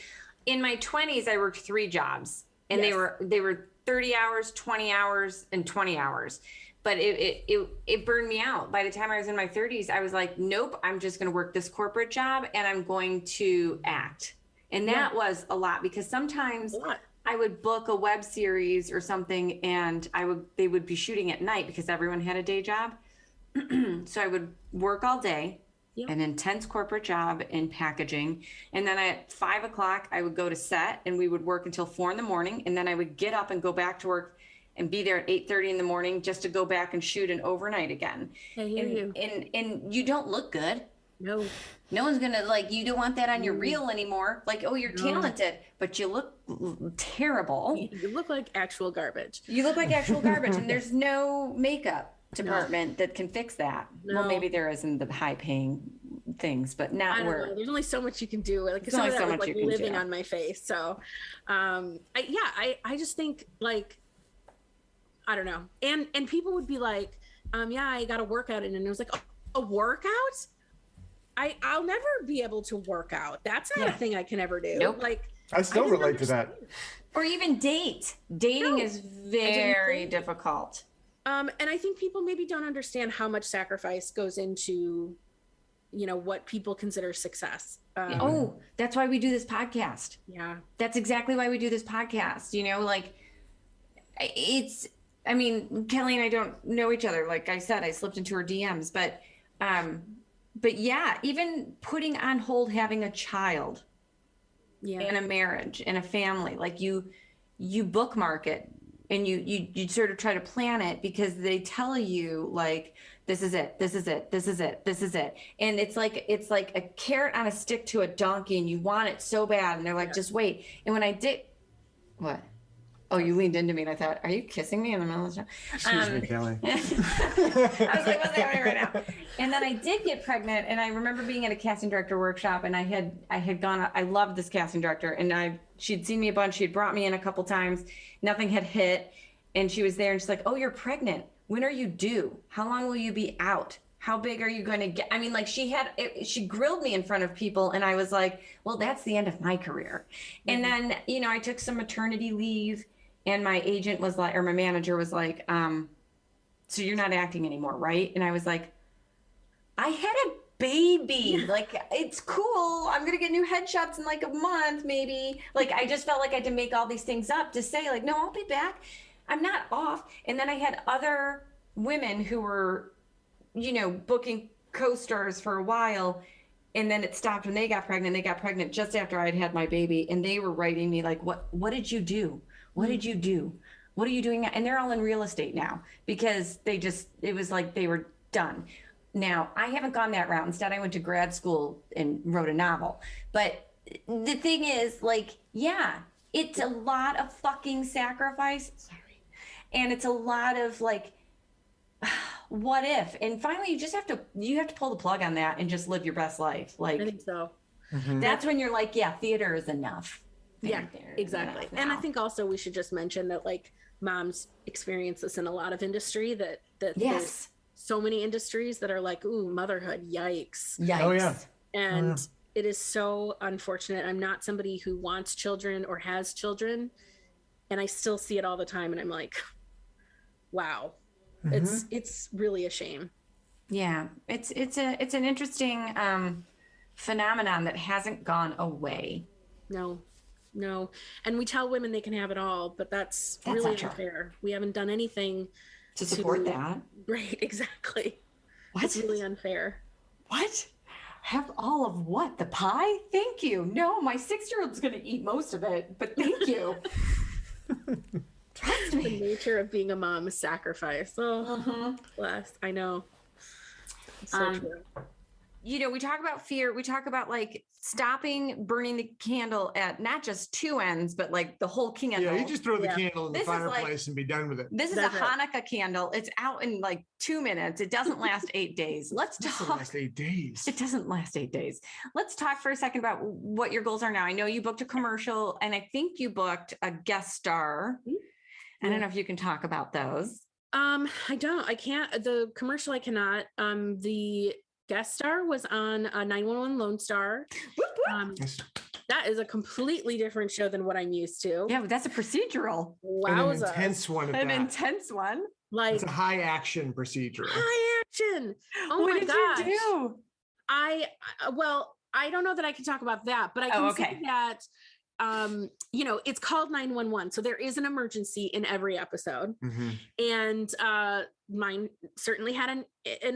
in my 20s, I worked 3 jobs, and they were 30 hours, 20 hours, and 20 hours. But it burned me out. By the time I was in my 30s, I was like, nope, I'm just going to work this corporate job, and I'm going to act. And that was a lot, because sometimes I would book a web series or something, and they would be shooting at night because everyone had a day job. So I would work all day, an intense corporate job in packaging. And then at 5 o'clock, I would go to set, and we would work until 4 a.m. And then I would get up and go back to work and be there at 8:30 in the morning just to go back and shoot an overnight again. And you don't look good. No one's gonna you don't want that on your reel anymore. Like, oh, you're talented, but you look terrible. You look like actual garbage. And there's no makeup department that can fix that. Well, maybe there is in the high paying things, but not where there's only so much you can do. Like, there's only so much you can living do on my face. So I just think, like, I don't know. And people would be like, I got a workout in, and it was like, a workout? I'll never be able to work out. That's not a thing I can ever do. Nope. Like, I still relate to that. Or even date. Dating is very difficult. And I think people maybe don't understand how much sacrifice goes into, what people consider success. That's why we do this podcast. Yeah. That's exactly why we do this podcast. I mean, Kelly and I don't know each other. Like I said, I slipped into her DMs, but yeah, even putting on hold having a child and a marriage and a family, like you bookmark it, and you sort of try to plan it, because they tell you, like, this is it, this is it, this is it, this is it. And it's like a carrot on a stick to a donkey, and you want it so bad, and they're like, just wait. And when I did, what? Oh, you leaned into me, and I thought, are you kissing me in the middle of the show? Excuse me, Kelly. I was like, what's happening right now? And then I did get pregnant, and I remember being at a casting director workshop, and I had gone, I loved this casting director, and she'd seen me a bunch, she had brought me in a couple times, nothing had hit, and she was there, and she's like, oh, you're pregnant. When are you due? How long will you be out? How big are you going to get? I mean, like, she grilled me in front of people, and I was like, well, that's the end of my career. And then, I took some maternity leave. And my agent was like, or my manager was like, so you're not acting anymore, right? And I was like, I had a baby. Like, it's cool. I'm going to get new headshots in like a month, maybe. Like, I just felt like I had to make all these things up to say, like, no, I'll be back. I'm not off. And then I had other women who were, booking co-stars for a while. And then it stopped when they got pregnant. They got pregnant just after I'd had my baby. And they were writing me like, what did you do? What did you do? What are you doing now? And they're all in real estate now, because it was like they were done. Now, I haven't gone that route. Instead, I went to grad school and wrote a novel. But the thing is, like, yeah, it's a lot of fucking sacrifice. Sorry. And it's a lot of like, what if? And finally, you have to pull the plug on that and just live your best life. Like, I think so. That's when you're like, yeah, theater is enough. Yeah, exactly. And I think also we should just mention that like moms experience this in a lot of industry that there's so many industries that are like, ooh, motherhood, yikes. Oh yeah. And it is so unfortunate. I'm not somebody who wants children or has children, and I still see it all the time, and I'm like, wow. It's really a shame. Yeah, it's an interesting phenomenon that hasn't gone away. No. And we tell women they can have it all, but that's really unfair. We haven't done anything to support that. Right, exactly. What? It's really unfair. What? Have all of what? The pie? Thank you. No, my 6-year-old's going to eat most of it, but thank you. Trust me. The nature of being a mom is sacrifice. Oh, bless. I know. It's so true. You know, we talk about fear. We talk about like stopping burning the candle at not just two ends, but like the whole candle. Yeah, you just throw the candle in the This is fireplace and be done with it. This is a Hanukkah candle. It's out in like 2 minutes. It doesn't last 8 days. Let's talk. It doesn't last 8 days. It doesn't last 8 days. Let's talk for a second about what your goals are now. I know you booked a commercial, and I think you booked a guest star. I don't know if you can talk about those. I can't. The commercial I cannot. The guest star was on 911 Lone Star. That is a completely different show than what I'm used to. Yeah, but that's a procedural. Wow, an intense one. Intense one. Like it's a high action procedural. High action. Oh what my did gosh. you do? I don't know that I can talk about that, but I can say that you know, it's called 911, so there is an emergency in every episode. And mine certainly had an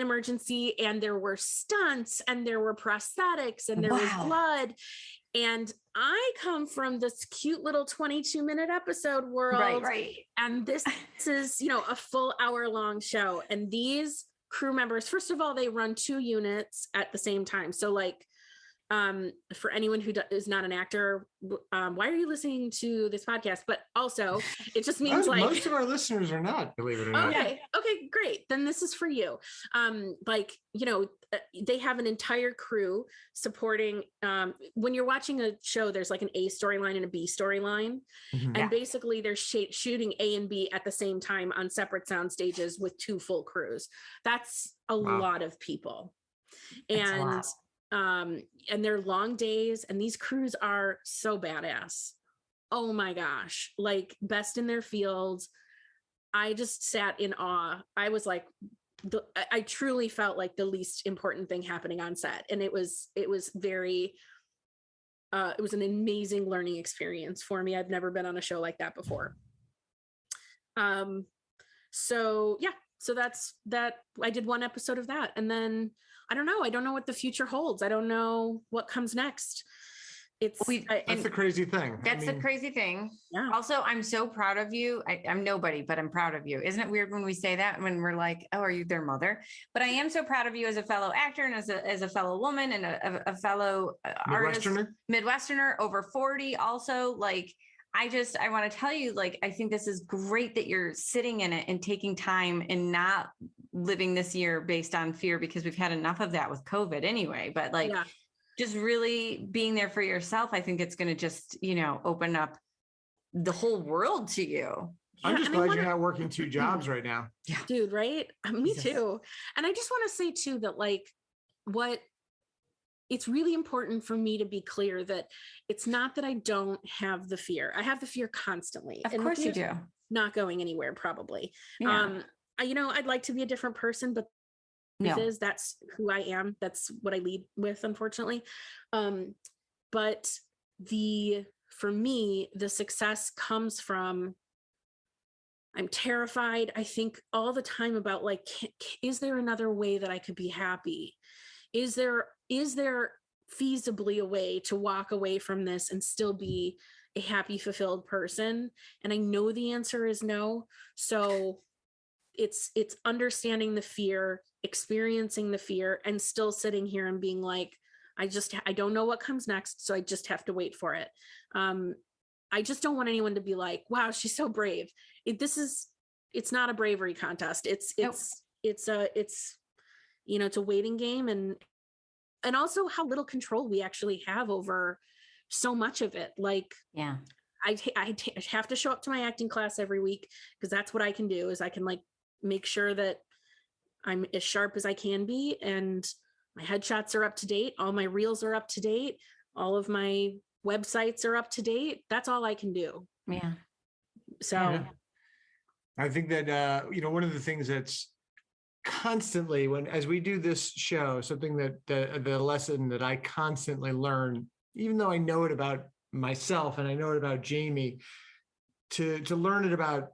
emergency, and there were stunts, and there were prosthetics, and there was blood. And I come from this cute little 22-minute episode world, right? And this is, you know, a full hour-long show, and these crew members, first of all, they run 2 units at the same time. So like, for anyone who is not an actor, why are you listening to this podcast? But also, it just means like most of our listeners are not, believe it or not. Okay, great. Then this is for you. Like, you know, they have an entire crew supporting. When you're watching a show, there's like an A storyline and a B storyline, and basically they're shooting A and B at the same time on separate sound stages with 2 full crews. That's a lot of people, and they're long days, and these crews are so badass. Oh my gosh, like best in their fields. I just sat in awe. I was like, I truly felt like the least important thing happening on set. And it was very, it was an amazing learning experience for me. I've never been on a show like that before. So that's that. I did 1 episode of that, and then I don't know what the future holds. I don't know what comes next. That's the crazy thing. That's the crazy thing. Yeah. Also, I'm so proud of you. I'm nobody, but I'm proud of you. Isn't it weird when we say that, when we're like, oh, are you their mother? But I am so proud of you as a fellow actor, and as a fellow woman, and a fellow artist, Midwesterner, over 40. Also, like, I want to tell you, like, I think this is great that you're sitting in it and taking time and not living this year based on fear, because we've had enough of that with COVID anyway. But like, just really being there for yourself, I think it's going to just, you know, open up the whole world to you. I'm just glad you're not working 2 jobs right now. Yeah, dude, right? Me too. And I just want to say too that like, it's really important for me to be clear that it's not that I don't have the fear. I have the fear constantly. Of course you do. Not going anywhere, probably. Yeah. You know, I'd like to be a different person, but that's who I am. That's what I lead with, unfortunately. But for me, the success comes from, I'm terrified. I think all the time about like, is there another way that I could be happy? Is there feasibly a way to walk away from this and still be a happy, fulfilled person? And I know the answer is no. So it's understanding the fear, experiencing the fear, and still sitting here and being like, I don't know what comes next, so I just have to wait for it. I just don't want anyone to be like, wow, she's so brave. It's not a bravery contest. It's a waiting game, and also how little control we actually have over so much of it. Like, yeah, I have to show up to my acting class every week because that's what I can do, is I can like make sure that I'm as sharp as I can be, and my headshots are up to date. All my reels are up to date. All of my websites are up to date. That's all I can do. Yeah. So Yeah. I think that, one of the things that's constantly as we do this show, something that the lesson that I constantly learn, even though I know it about myself and I know it about Jaime, to learn it about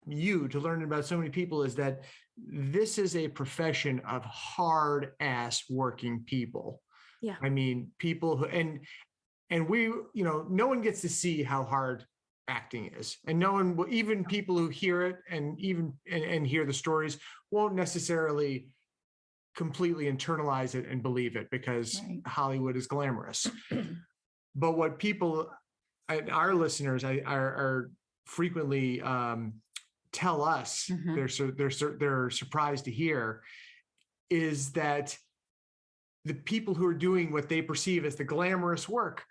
you, to learn it about so many people, is that this is a profession of hard ass working people. Yeah. I mean, people who, and we, no one gets to see how hard acting is, and no one will, even people who hear it and hear the stories won't necessarily completely internalize it and believe it, because Hollywood is glamorous. But what people, our listeners are frequently tell us, they're surprised to hear, is that the people who are doing what they perceive as the glamorous work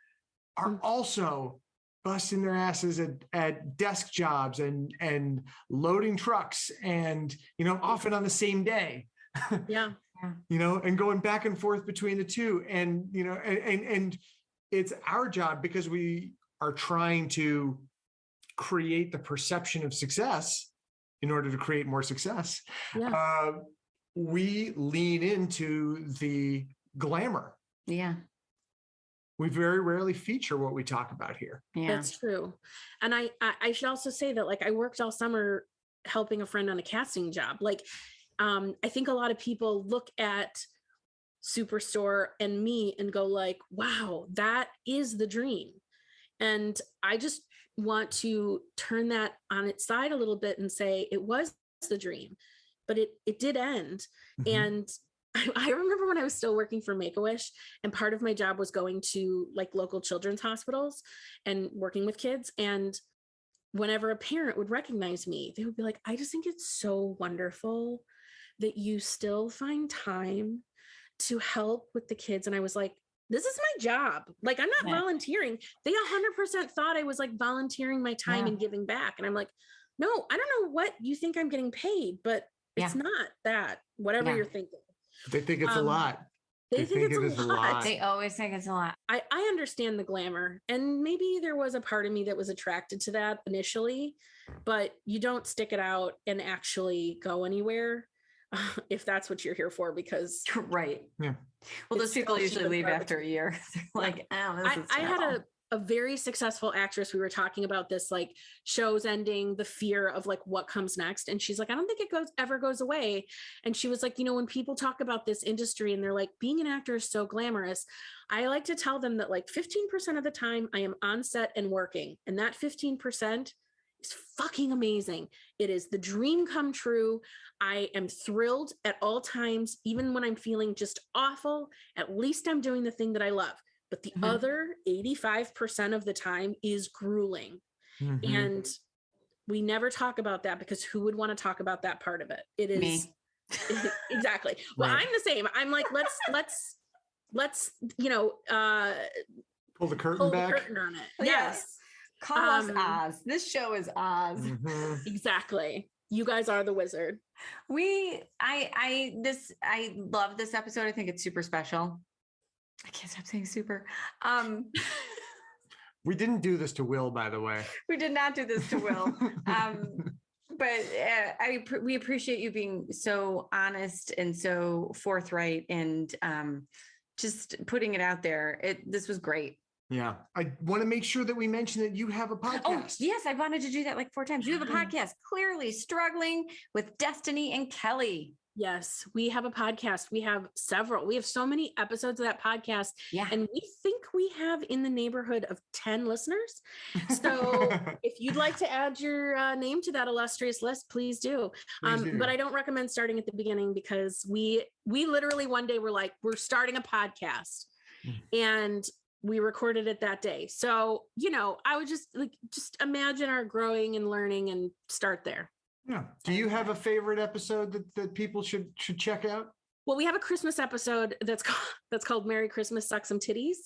are also busting their asses at desk jobs and loading trucks, and often on the same day. Yeah. And going back and forth between the two, and and it's our job, because we are trying to create the perception of success in order to create more success. Yeah. We lean into the glamour. Yeah. We very rarely feature what we talk about here. Yeah. That's true. And I should also say that, like, I worked all summer helping a friend on a casting job. Like, I think a lot of people look at Superstore and me and go like, wow, that is the dream. And I just want to turn that on its side a little bit and say it was the dream, but it did end. And I remember when I was still working for Make-A-Wish, and part of my job was going to like local children's hospitals and working with kids. And whenever a parent would recognize me, they would be like, I just think it's so wonderful that you still find time to help with the kids. And I was like, this is my job. Like, I'm not volunteering. They 100% thought I was like volunteering my time and giving back. And I'm like, no, I don't know what you think I'm getting paid, but it's not that, whatever you're thinking. They think it's a lot. They think it is a lot. They always think it's a lot. I understand the glamour, and maybe there was a part of me that was attracted to that initially, but you don't stick it out and actually go anywhere if that's what you're here for, because yeah. Well, those people usually leave after a year. They're like, oh, this is I had a very successful actress. We were talking about this, like, shows ending, the fear of like what comes next. And she's like, I don't think it ever goes away. And she was like, when people talk about this industry and they're like, being an actor is so glamorous, I like to tell them that like 15% of the time I am on set and working. And that 15% is fucking amazing. It is the dream come true. I am thrilled at all times, even when I'm feeling just awful. At least I'm doing the thing that I love. But the other 85% of the time is grueling. And we never talk about that, because who would want to talk about that part of it? It is me. Exactly. Well, I'm the same. I'm like, let's pull the curtain pull back. the curtain on it. Yes. Call us Oz. This show is Oz. Exactly. You guys are the wizard. I love this episode. I think it's super special. I can't stop saying super. We didn't do this to Will, by the way. We did not do this to Will. But we appreciate you being so honest and so forthright, and just putting it out there. This was great. Yeah. I want to make sure that we mention that you have a podcast. Oh, yes. I wanted to do that like 4 times. You have a podcast, Clearly Struggling with Destiny and Kelly. Yes, we have a podcast. We have several. We have so many episodes of that podcast. Yeah. And we think we have in the neighborhood of 10 listeners. So if you'd like to add your name to that illustrious list, please do. Please do. But I don't recommend starting at the beginning because we literally one day were like, we're starting a podcast. And we recorded it that day. So, I would just imagine our growing and learning and start there. Yeah. Do you have a favorite episode that people should check out? Well, we have a Christmas episode that's called Merry Christmas, Suck Some Titties.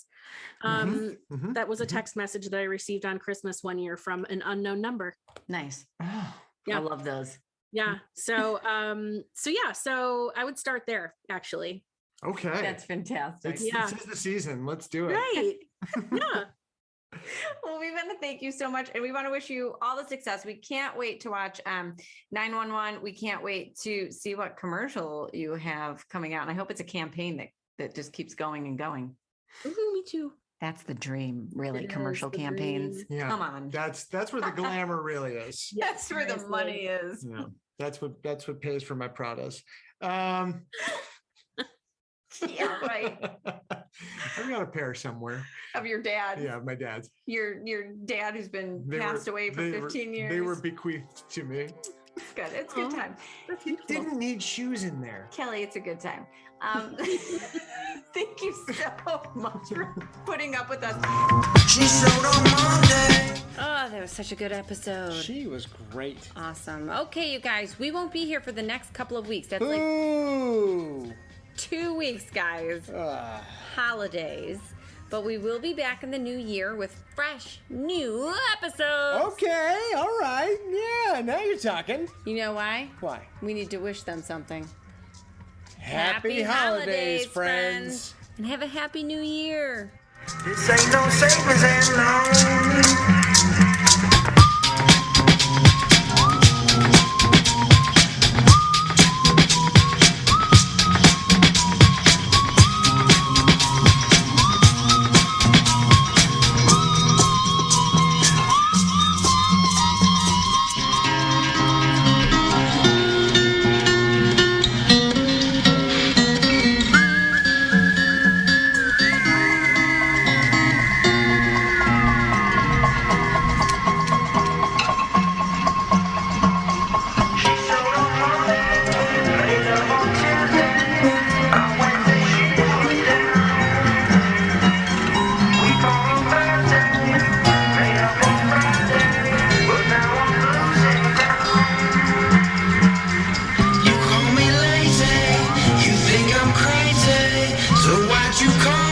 That was a text message that I received on Christmas one year from an unknown number. Nice. Oh, I love those. Yeah. So I would start there actually. okay. That's fantastic. It's the season. Let's do it. Right. Yeah. Well, we want to thank you so much, and we want to wish you all the success. We can't wait to watch 911. We can't wait to see what commercial you have coming out, and I hope it's a campaign that just keeps going and going. Me too. That's the dream, really. It is Commercial the campaigns. Yeah. Come on. That's where the glamour really is. That's where the seriously. money is. Yeah. That's what pays for my Pradas. Yeah, right. I've got a pair somewhere. Of your dad. Yeah, my dad's. Your dad who's been passed away for 15 years. They were bequeathed to me. It's good. It's a good time. That's He beautiful. didn't need shoes in there. Kelly, it's a good time. Thank you so much for putting up with us. Oh, that was such a good episode. She was great. Awesome. Okay, you guys, we won't be here for the next couple of weeks. That's like Ooh. 2 weeks, guys. Holidays. But we will be back in the new year with fresh new episodes. Okay, all right. Yeah, now you're talking. You know why? Why? We need to wish them something. Happy holidays, friends. And have a happy new year. This ain't no savings and loan. You call me lazy, you think I'm crazy, so why'd you call